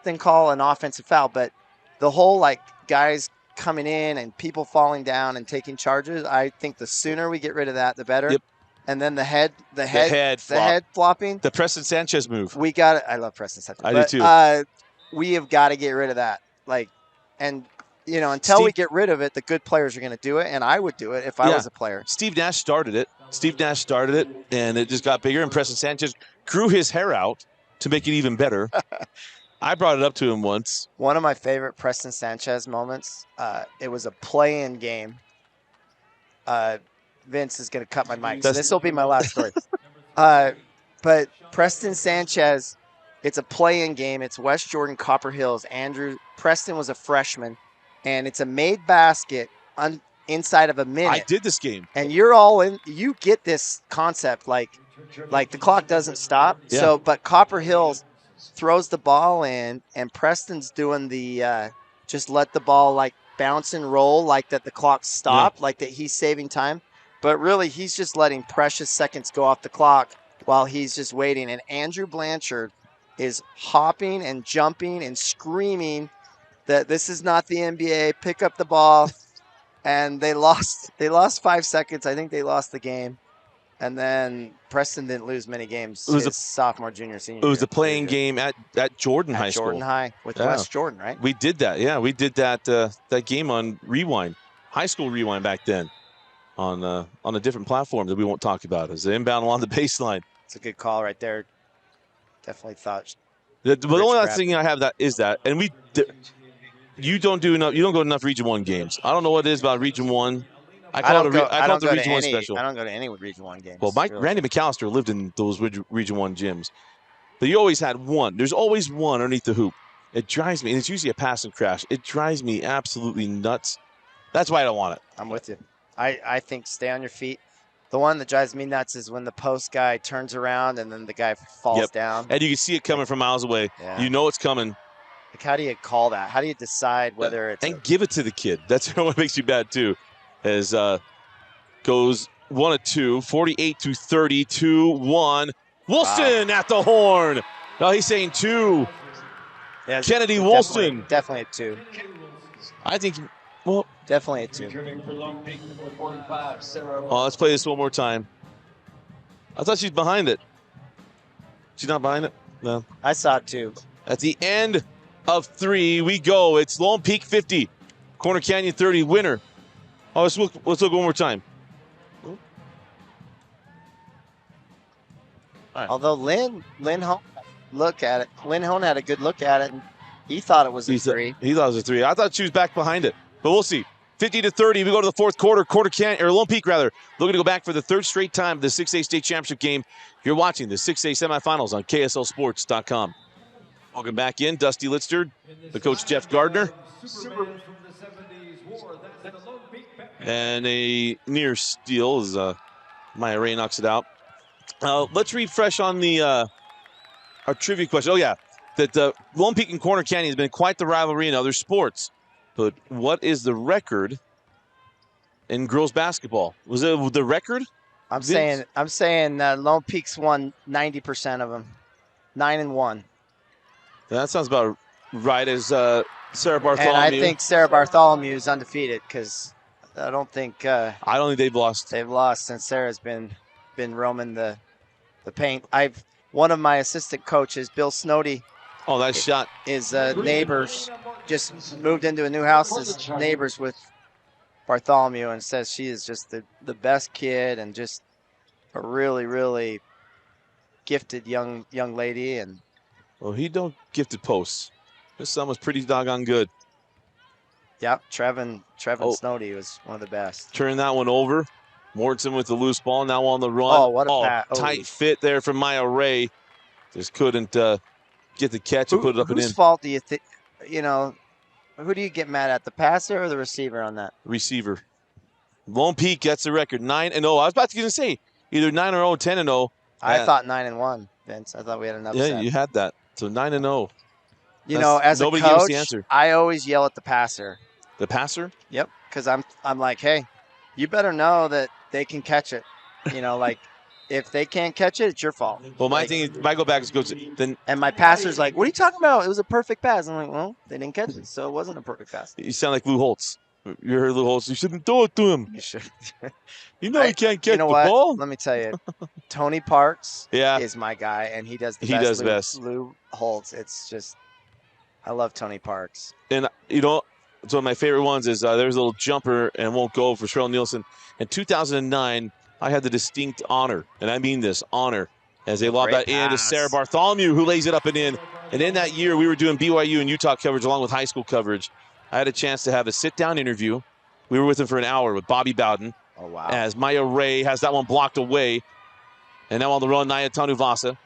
then call an offensive foul. But the whole like guys coming in and people falling down and taking charges, I think the sooner we get rid of that, the better. Yep. And then the head flop. flopping. The Preston Sanchez move. We got it. I love Preston Sanchez. I do too. We have got to get rid of that. Like, and you know, until we get rid of it, the good players are going to do it, and I would do it if I was a player. Steve Nash started it. And it just got bigger. And Preston Sanchez grew his hair out to make it even better. I brought it up to him once. One of my favorite Preston Sanchez moments, it was a play-in game. Vince is going to cut my mic, so this will be my last story. But Preston Sanchez, it's a play-in game. It's West Jordan, Copper Hills. Preston was a freshman, and it's a made basket inside of a minute. I did this game. And you're all in. You get this concept, like the clock doesn't stop. Yeah. So, but Copper Hills throws the ball in, and Preston's doing the just let the ball like bounce and roll, like that the clock stopped, like that he's saving time. But really, he's just letting precious seconds go off the clock while he's just waiting. And Andrew Blanchard is hopping and jumping and screaming that this is not the NBA. Pick up the ball. And they lost 5 seconds. I think they lost the game. And then Preston didn't lose many games. It was a sophomore, junior, senior. It was a playing game at Jordan High School. Jordan High with West Jordan, right? We did that. Yeah, we did that game on Rewind, high school Rewind back then, on a different platform that we won't talk about. As the inbound along the baseline. It's a good call right there. Definitely thought. The only last thing I have and you don't go to enough Region 1 games. I don't know what it is about Region 1. I call it the Region 1 special. I don't go to any Region 1 games. Well, Randy McAllister lived in those Region 1 gyms. But you always had one. There's always one underneath the hoop. It drives me, and it's usually a pass and crash. It drives me absolutely nuts. That's why I don't want it. I'm with you. I think stay on your feet. The one that drives me nuts is when the post guy turns around and then the guy falls down. And you can see it coming from miles away. Yeah. You know it's coming. Like, how do you call that? How do you decide whether it's give it to the kid? That's what makes you bad too. As goes 1 of 2, 48-30, 2-1. Woolston at the horn. No, he's saying 2. Yeah, Kennedy Woolston. Definitely a 2. I think. Well, definitely a 2. Let's play this one more time. I thought she's behind it. She's not behind it? No. I saw it too. At the end of 3, we go. It's Lone Peak 50, Corner Canyon 30, winner. Oh, let's look one more time. Right. Although Lynn Hone had a good look at it, and he thought it was a 3. He thought it was a 3. I thought she was back behind it, but we'll see. 50-30, we go to the fourth quarter. Lone Peak looking to go back for the third straight time of the 6A state championship game. You're watching the 6A semifinals on KSLSports.com. Welcome back in, Dusty Litster, the coach Jeff Gardner. And a near steal as Maya Ray knocks it out. Let's refresh on the our trivia question. Oh, yeah, that Lone Peak and Corner Canyon has been quite the rivalry in other sports. But what is the record in girls basketball? Was it the record? I'm saying Lone Peak's won 90% of them, 9-1. That sounds about right. As Sarah Bartholomew, and I think Sarah Bartholomew is undefeated because I don't think they've lost. They've lost since Sarah's been roaming the paint. One of my assistant coaches, Bill Snowdy. Oh, nice shot. Is neighbors, just moved into a new house. Is neighbors with Bartholomew and says she is just the best kid and just a really, really gifted young lady. And well, he don't gifted posts. This son was pretty doggone good. Yep, Trevin Snowdy was one of the best. Turn that one over. Mortensen with the loose ball, now on the run. Oh, what a pass. Tight fit there from Maya Ray. Just couldn't get the catch and put it up and in. Whose fault do you think, who do you get mad at, the passer or the receiver on that? Receiver. Lone Peak gets the record, 9-0. I was about to say either 9 or 10-0. I thought 9-1, Vince. I thought we had an upset. Yeah, you had that. So 9-0. As a nobody coach, gave us the answer. I always yell at the passer. The passer? Yep. because I'm like, hey, you better know that they can catch it. Like if they can't catch it, it's your fault. Well, my Like, thing is, my go back is goes then. and my passer's like, what are you talking about? It was a perfect pass. I'm like, well, they didn't catch it, so it wasn't a perfect pass. You sound like Lou Holtz. You heard Lou Holtz. You shouldn't throw it to him. You should. You know he can't catch You know the what? ball. Let me tell you, Tony Parks Yeah. is my guy, and he does the He best. does best. Lou Holtz. It's just, I love Tony Parks. And, you know, it's one of my favorite ones is there's a little jumper and won't go for Sherrill Nielsen. In 2009, I had the distinct honor, and I mean this, honor, as they lob that in to Sarah Bartholomew, who lays it up and in. And in that year, we were doing BYU and Utah coverage along with high school coverage. I had a chance to have a sit-down interview. We were with him for an hour with Bobby Bowden. Oh, wow. As Maya Ray has that one blocked away. And now on the run, Naya Tanuvasa. Do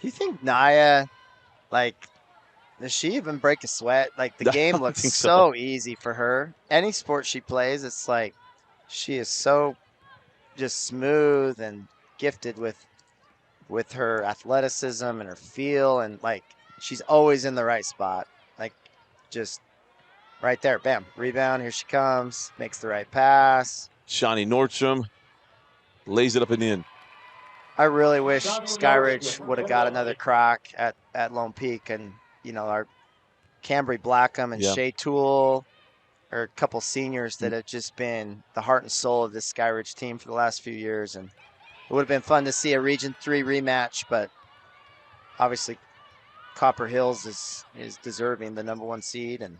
you think Naya, like, does she even break a sweat? Like, the game looks so easy for her. Any sport she plays, it's like she is so just smooth and gifted with her athleticism and her feel, and like she's always in the right spot. Like, just right there, bam, rebound, here she comes, makes the right pass. Shawnee Nordstrom lays it up and in. I really wish Skyridge would have got another crack at Lone Peak, and our Cambry Blackham and Shea Toole are a couple seniors that have just been the heart and soul of this Skyridge team for the last few years, and it would have been fun to see a Region 3 rematch, but obviously Copper Hills is deserving the #1 seed. And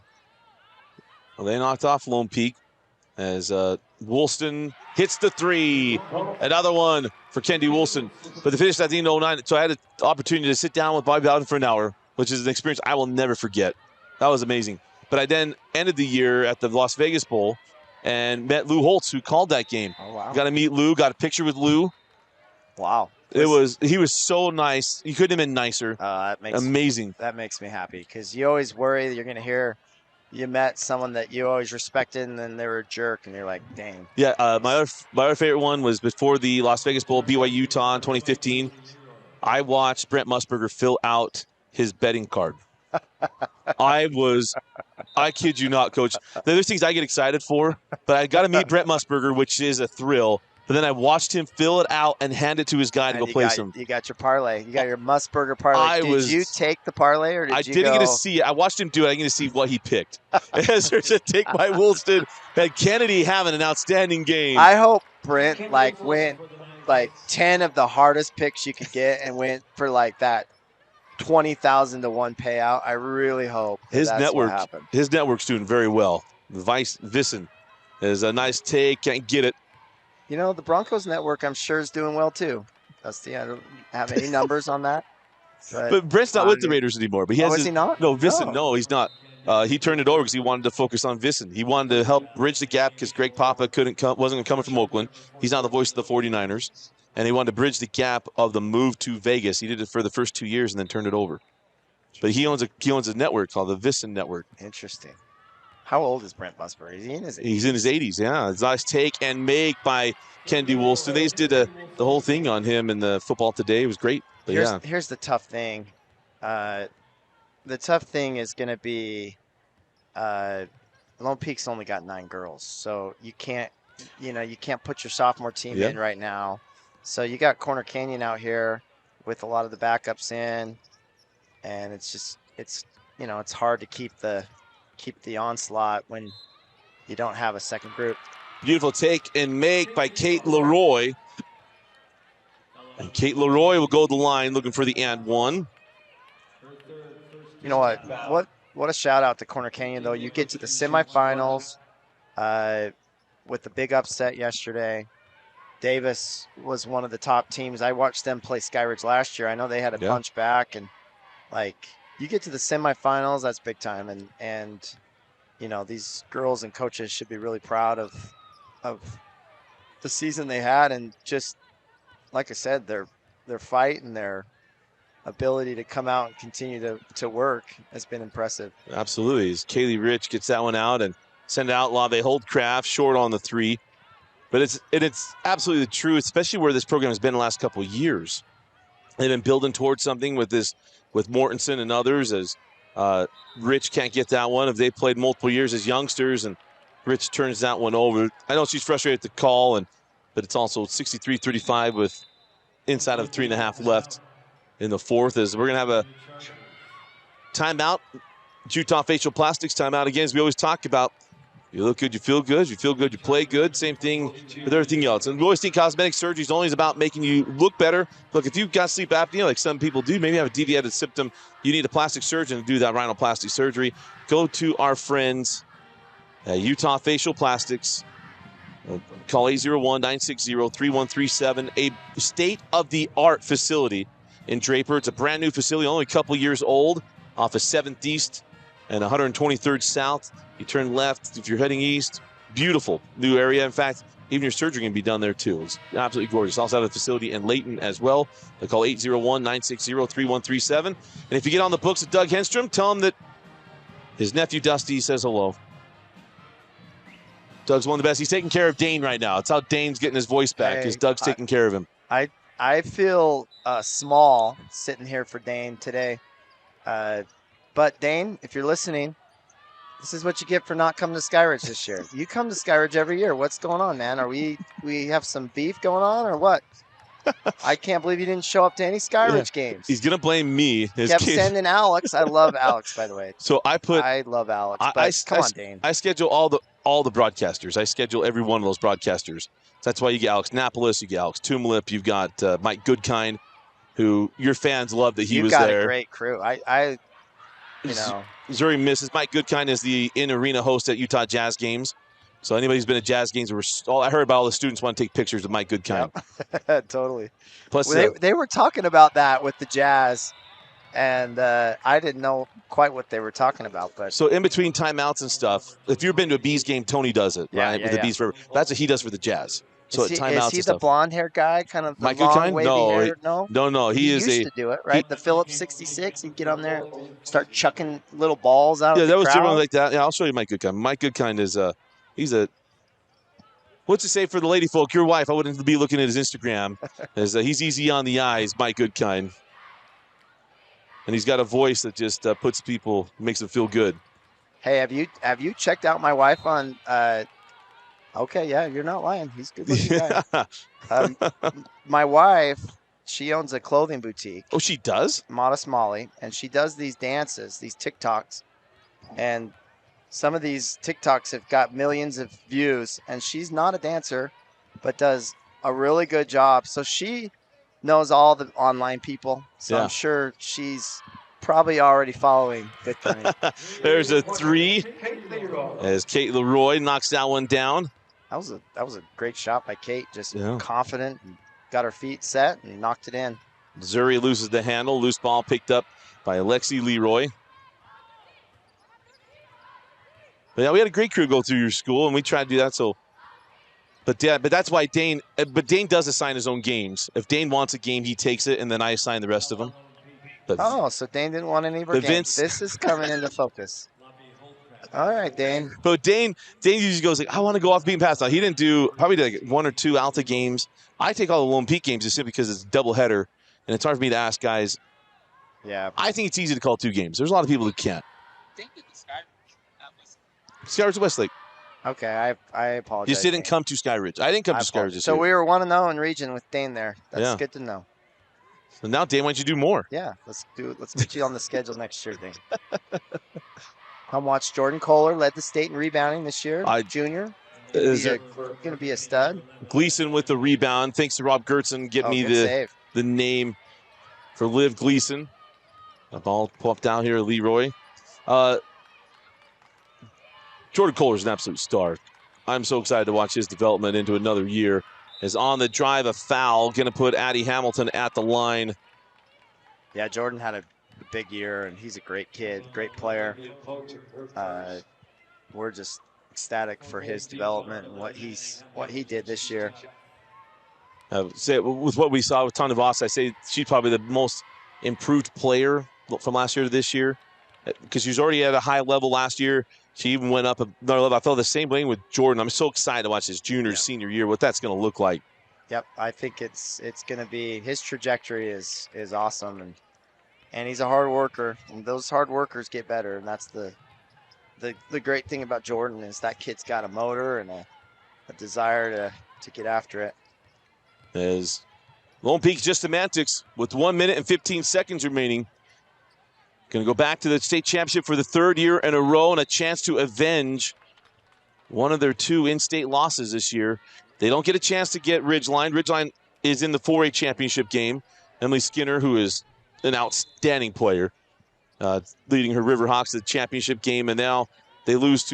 well, they knocked off Lone Peak as Woolston hits the three. Another one for Kendi Woolston. But the finish at the end of 09, so I had an opportunity to sit down with Bobby Bowden for an hour, which is an experience I will never forget. That was amazing. But I then ended the year at the Las Vegas Bowl and met Lou Holtz, who called that game. Oh, wow. Got to meet Lou, got a picture with Lou. Wow. He was so nice. He couldn't have been nicer. Amazing. That makes me happy, because you always worry that you're going to hear you met someone that you always respected and then they were a jerk, and you're like, dang. Yeah, my other favorite one was before the Las Vegas Bowl, BYU Utah in 2015. I watched Brent Musburger fill out his betting card. I kid you not, Coach. There's things I get excited for, but I got to meet Brent Musburger, which is a thrill. But then I watched him fill it out and hand it to his guy to go place him. You got your parlay. You got your Musburger parlay. Did you take the parlay, or I didn't get to see it. I watched him do it. I didn't get to see what he picked. There's a take by Woolston. Had Kennedy having an outstanding game. I hope Brent went 10 of the hardest picks you could get and went for that 20,000 to 1 payout. I really hope that's what happened. His network's doing very well. Vice Vissen is a nice take. Can't get it. The Broncos network, I'm sure, is doing well too. I don't have any numbers on that. But Brent's not with the Raiders anymore. But is he not? No, Vissen. No, he's not. He turned it over because he wanted to focus on Vissen. He wanted to help bridge the gap because Greg Papa wasn't coming from Oakland. He's not the voice of the 49ers. And he wanted to bridge the gap of the move to Vegas. He did it for the first 2 years and then turned it over. But he owns a network called the Vissen Network. Interesting. How old is Brent Musburger? Is he in his 80s? He's in his 80s, yeah. It's a nice take and make by Kendi Woolston. They just did the whole thing on him in the Football Today. It was great. But here's the tough thing. The tough thing is going to be Lone Peak's only got 9 girls. So you can't put your sophomore team in right now. So you got Corner Canyon out here with a lot of the backups in. And it's hard to keep the onslaught when you don't have a second group. Beautiful take and make by Kate Leroy. And Kate Leroy will go to the line looking for the and one. You know what? What a shout out to Corner Canyon, though. You get to the semifinals with the big upset yesterday. Davis was one of the top teams. I watched them play Skyridge last year. I know they had a punch back, and you get to the semifinals, that's big time. And these girls and coaches should be really proud of the season they had, and just like I said, their fight and their ability to come out and continue to work has been impressive. Absolutely. As Kaylee Rich gets that one out and send it outlaw, they hold Kraft short on the 3. But it's absolutely the truth, especially where this program has been the last couple of years. They've been building towards something with Mortensen and others, as Rich can't get that one. If they played multiple years as youngsters, and Rich turns that one over. I know she's frustrated at the call, but it's also 63-35 with inside of 3.5 left in the fourth. As we're going to have a timeout. Utah Facial Plastics timeout again, as we always talk about. You look good, you feel good. You feel good, you play good. Same thing with everything else. And we always think cosmetic surgery is only about making you look better. Look, if you've got sleep apnea, like some people do, maybe you have a deviated septum, you need a plastic surgeon to do that rhinoplasty surgery. Go to our friends at Utah Facial Plastics. Call 801-960-3137. A state-of-the-art facility in Draper. It's a brand new facility, only a couple years old, off of 7th East and 123rd South. You turn left if you're heading east. Beautiful new area. In fact, even your surgery can be done there too. It's absolutely gorgeous. Also have a facility in Layton as well. They call 801-960-3137. And if you get on the books of Doug Henstrom, tell him that his nephew Dusty says hello. Doug's one of the best. He's taking care of Dane right now. It's how Dane's getting his voice back, because Doug's taking care of him. I feel small sitting here for Dane today. But Dane, if you're listening, this is what you get for not coming to Skyridge this year. You come to Skyridge every year. What's going on, man? Are we have some beef going on or what? I can't believe you didn't show up to any Skyridge games. He's going to blame me. Kept sending Alex. I love Alex, by the way. So I love Alex. Come on, Dane. I schedule all the broadcasters. I schedule every one of those broadcasters. That's why you get Alex Napolis, you get Alex Tumlip, you've got Mike Goodkind, who your fans love that he was there. You've got a great crew. Missouri misses. Mike Goodkind is the in-arena host at Utah Jazz games. So anybody who's been at Jazz games, I heard about all the students want to take pictures of Mike Goodkind. Yep. Totally. Plus, they were talking about that with the Jazz, and I didn't know quite what they were talking about. But so in between timeouts and stuff, if you've been to a Bees game, Tony does it, right? With the Bees River. That's what he does for the Jazz. So is timeouts he the blonde hair guy, kind of the Mike long, Goodkind? wavy hair? No. He used to do it, right? The Phillips 66. He'd get on there, start chucking little balls out. Yeah, of that the was crowd. different like that. Yeah, I'll show you Mike Goodkind. Mike Goodkind is he's a. What's it say for the lady folk? Your wife. I wouldn't be looking at his Instagram. As he's easy on the eyes, Mike Goodkind, and he's got a voice that just makes them feel good. Hey, have you checked out my wife on? Okay, yeah, you're not lying. He's a good-looking guy. My wife, she owns a clothing boutique. Oh, she does? Modest Molly, and she does these dances, these TikToks, and some of these TikToks have got millions of views, and she's not a dancer, but does a really good job. So she knows all the online people, so I'm sure she's probably already following Goodkind. There's a three as Kate Leroy knocks that one down. That was a great shot by Kate, just confident, and got her feet set and knocked it in. Missouri loses the handle. Loose ball picked up by Alexi Leroy. But yeah, we had a great crew go through your school, and we tried to do that. So, but that's why Dane. But Dane does assign his own games. If Dane wants a game, he takes it, and then I assign the rest of them. But so Dane didn't want any of our games. This is coming into focus. All right, Dane. But Dane usually goes like, I want to go off being passed. Now, he didn't do probably like 1 or 2 Alta games. I take all the Lone Peak games just simply because it's a doubleheader, and it's hard for me to ask guys. Yeah. I think it's easy to call 2 games. There's a lot of people who can't. Skyridge Westlake. Okay, I apologize. You just didn't come to Skyridge. I didn't come to Skyridge this year. So we were 1-0 in region with Dane there. That's good to know. So now, Dane, why don't you do more? Yeah, let's put you on the schedule next year, Dane. Come watch Jordan Kohler led the state in rebounding this year. Junior. Going to be a stud. Gleason with the rebound. Thanks to Rob Gertzen getting me the name for Liv Gleason. The ball popped down here, Leroy. Jordan Kohler is an absolute star. I'm so excited to watch his development into another year. Is on the drive, a foul. Going to put Addie Hamilton at the line. Yeah, Jordan had a big year, and he's a great kid, great player. We're just ecstatic for his development and what he did this year. With what we saw with Tanya Voss, I say she's probably the most improved player from last year to this year, because she was already at a high level last year. She even went up another level. I felt the same way with Jordan. I'm so excited to watch his senior year, what that's going to look like. Yep, I think it's going to be, his trajectory is awesome, and he's a hard worker, and those hard workers get better, and that's the the great thing about Jordan is that kid's got a motor and a desire to get after it. As Lone Peak just semantics with 1 minute and 15 seconds remaining. Going to go back to the state championship for the third year in a row and a chance to avenge one of their 2 in-state losses this year. They don't get a chance to get Ridgeline. Ridgeline is in the 4A championship game. Emily Skinner, who is an outstanding player, leading her Riverhawks to the championship game, and now they lost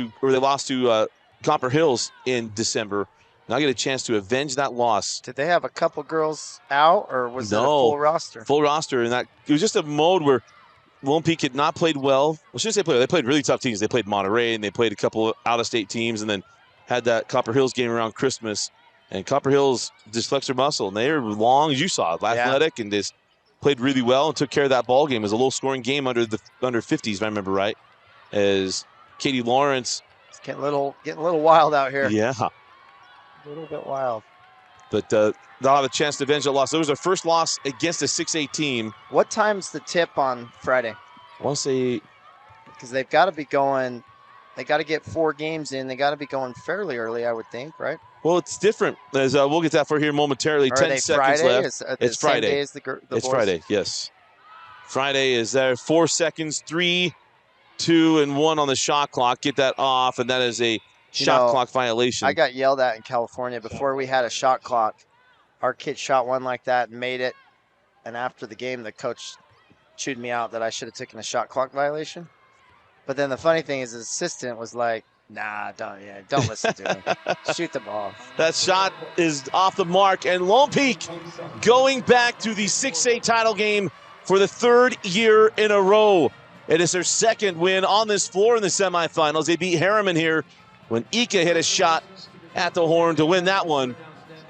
to Copper Hills in December. Now get a chance to avenge that loss. Did they have a couple girls out, or was it a full roster? Full roster, and that it was just a mode where Lone Peak had not played well. Well, I shouldn't say play. They played really tough teams. They played Monterey, and they played a couple of out-of-state teams, and then had that Copper Hills game around Christmas. And Copper Hills just flexed their muscle, and they were long, as you saw, athletic, and just played really well and took care of that ball game. It was a low-scoring game under 50s, if I remember right. As Katie Lawrence, it's getting a little wild out here. Yeah, a little bit wild. But they'll have a chance to avenge that loss. It was their first loss against a 6A team. What time's the tip on Friday? I want to say, because they've got to be going. They got to get 4 games in. They got to be going fairly early, I would think, right? Well, it's different. As we'll get that for here momentarily. 10 seconds Friday? left. It's Friday. Same day as the it's boys? Friday. Yes. Friday is there. 4 seconds. 3, 2, and 1 on the shot clock. Get that off, and that is a shot clock violation. I got yelled at in California before we had a shot clock. Our kid shot one like that and made it, and after the game, the coach chewed me out that I should have taken a shot clock violation. But then the funny thing is, his assistant was like, "Nah, don't listen to him. Shoot the ball." That shot is off the mark, and Lone Peak going back to the 6A title game for the 3rd year in a row. It is their 2nd win on this floor in the semifinals. They beat Harriman here when Ika hit a shot at the horn to win that one.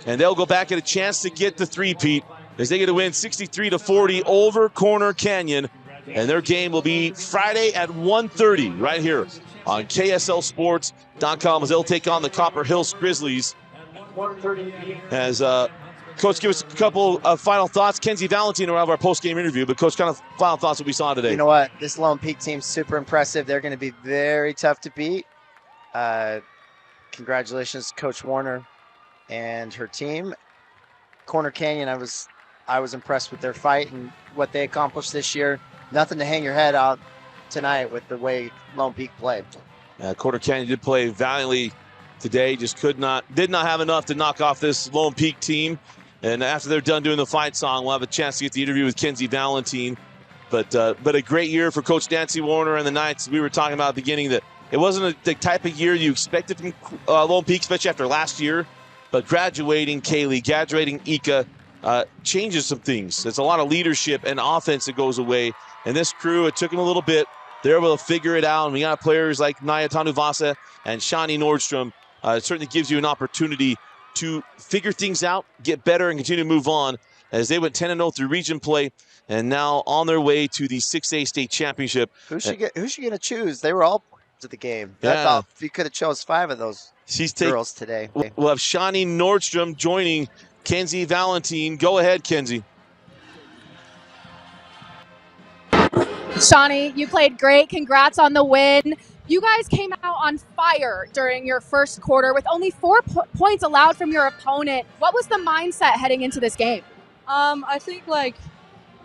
And they'll go back at a chance to get the three-peat as they get a win 63-40 over Corner Canyon. And their game will be Friday at 1:30 right here on KSLSports.com as they'll take on the Copper Hills Grizzlies. As Coach, give us a couple of final thoughts. Kenzie Valentine will have our post-game interview, but Coach, kind of final thoughts what we saw today. You know what? This Lone Peak team's super impressive. They're going to be very tough to beat. Congratulations, Coach Warner and her team. Corner Canyon, I was impressed with their fight and what they accomplished this year. Nothing to hang your head out tonight with the way Lone Peak played. Corner Canyon did play valiantly today, just did not have enough to knock off this Lone Peak team. And after they're done doing the fight song, we'll have a chance to get the interview with Kenzie Valentine. But a great year for Coach Nancy Warner and the Knights. We were talking about at the beginning that it wasn't the type of year you expected from Lone Peak, especially after last year. But graduating Kaylee, graduating Ika changes some things. There's a lot of leadership and offense that goes away. And this crew, it took them a little bit. They're able to figure it out. And we got players like Naya Tanuvasa and Shani Nordstrom. It certainly gives you an opportunity to figure things out, get better, and continue to move on as they went 10-0 through region play and now on their way to the 6A state championship. Who's she going to choose? They were all to the game. Yeah. I thought you could have chose 5 of those girls today. We'll have Shani Nordstrom joining Kenzie Valentine. Go ahead, Kenzie. Shani, you played great. Congrats on the win. You guys came out on fire during your first quarter with only 4 points allowed from your opponent. What was the mindset heading into this game? I think,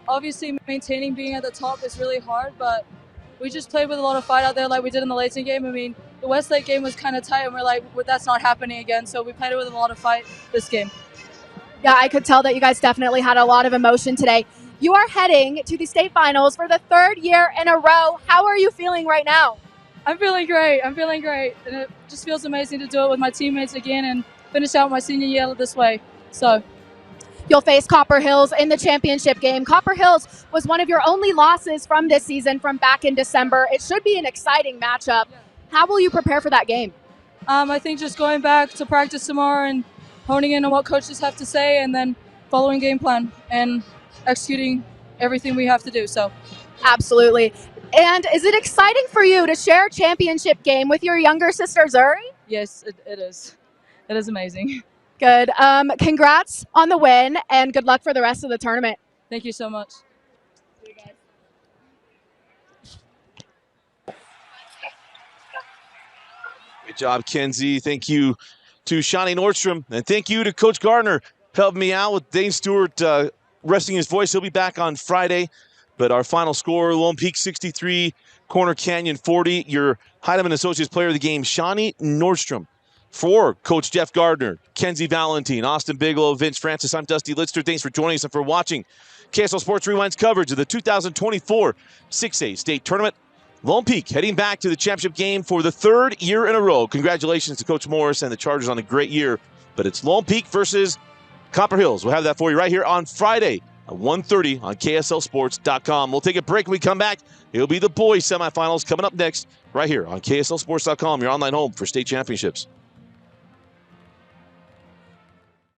obviously maintaining being at the top is really hard, but we just played with a lot of fight out there like we did in the Layton game. I mean, the Westlake game was kind of tight, and we're like, that's not happening again. So we played it with a lot of fight this game. Yeah, I could tell that you guys definitely had a lot of emotion today. You are heading to the state finals for the 3rd year in a row. How are you feeling right now? I'm feeling great. And it just feels amazing to do it with my teammates again and finish out my senior year this way. So you'll face Copper Hills in the championship game. Copper Hills was one of your only losses from this season from back in December. It should be an exciting matchup. How will you prepare for that game? I think just going back to practice tomorrow and honing in on what coaches have to say and then following game plan and executing everything we have to do. So, absolutely. And is it exciting for you to share a championship game with your younger sister, Zuri? Yes, it is. It is amazing. Good. Congrats on the win, and good luck for the rest of the tournament. Thank you so much. Good job, Kenzie. Thank you to Shawnee Nordstrom. And thank you to Coach Gardner helping me out with Dane Stewart resting his voice. He'll be back on Friday. But our final score, Lone Peak 63, Corner Canyon 40. Your Heidemann Associates Player of the Game, Shawnee Nordstrom. For Coach Jeff Gardner, Kenzie Valentine, Austin Bigelow, Vince Francis, I'm Dusty Lidster. Thanks for joining us and for watching KSL Sports Rewind's coverage of the 2024 6A State Tournament. Lone Peak heading back to the championship game for the third year in a row. Congratulations to Coach Morris and the Chargers on a great year. But it's Lone Peak versus Copper Hills. We'll have that for you right here on Friday at 1:30 on KSLSports.com. We'll take a break when we come back. It'll be the boys semifinals coming up next right here on KSLSports.com, your online home for state championships.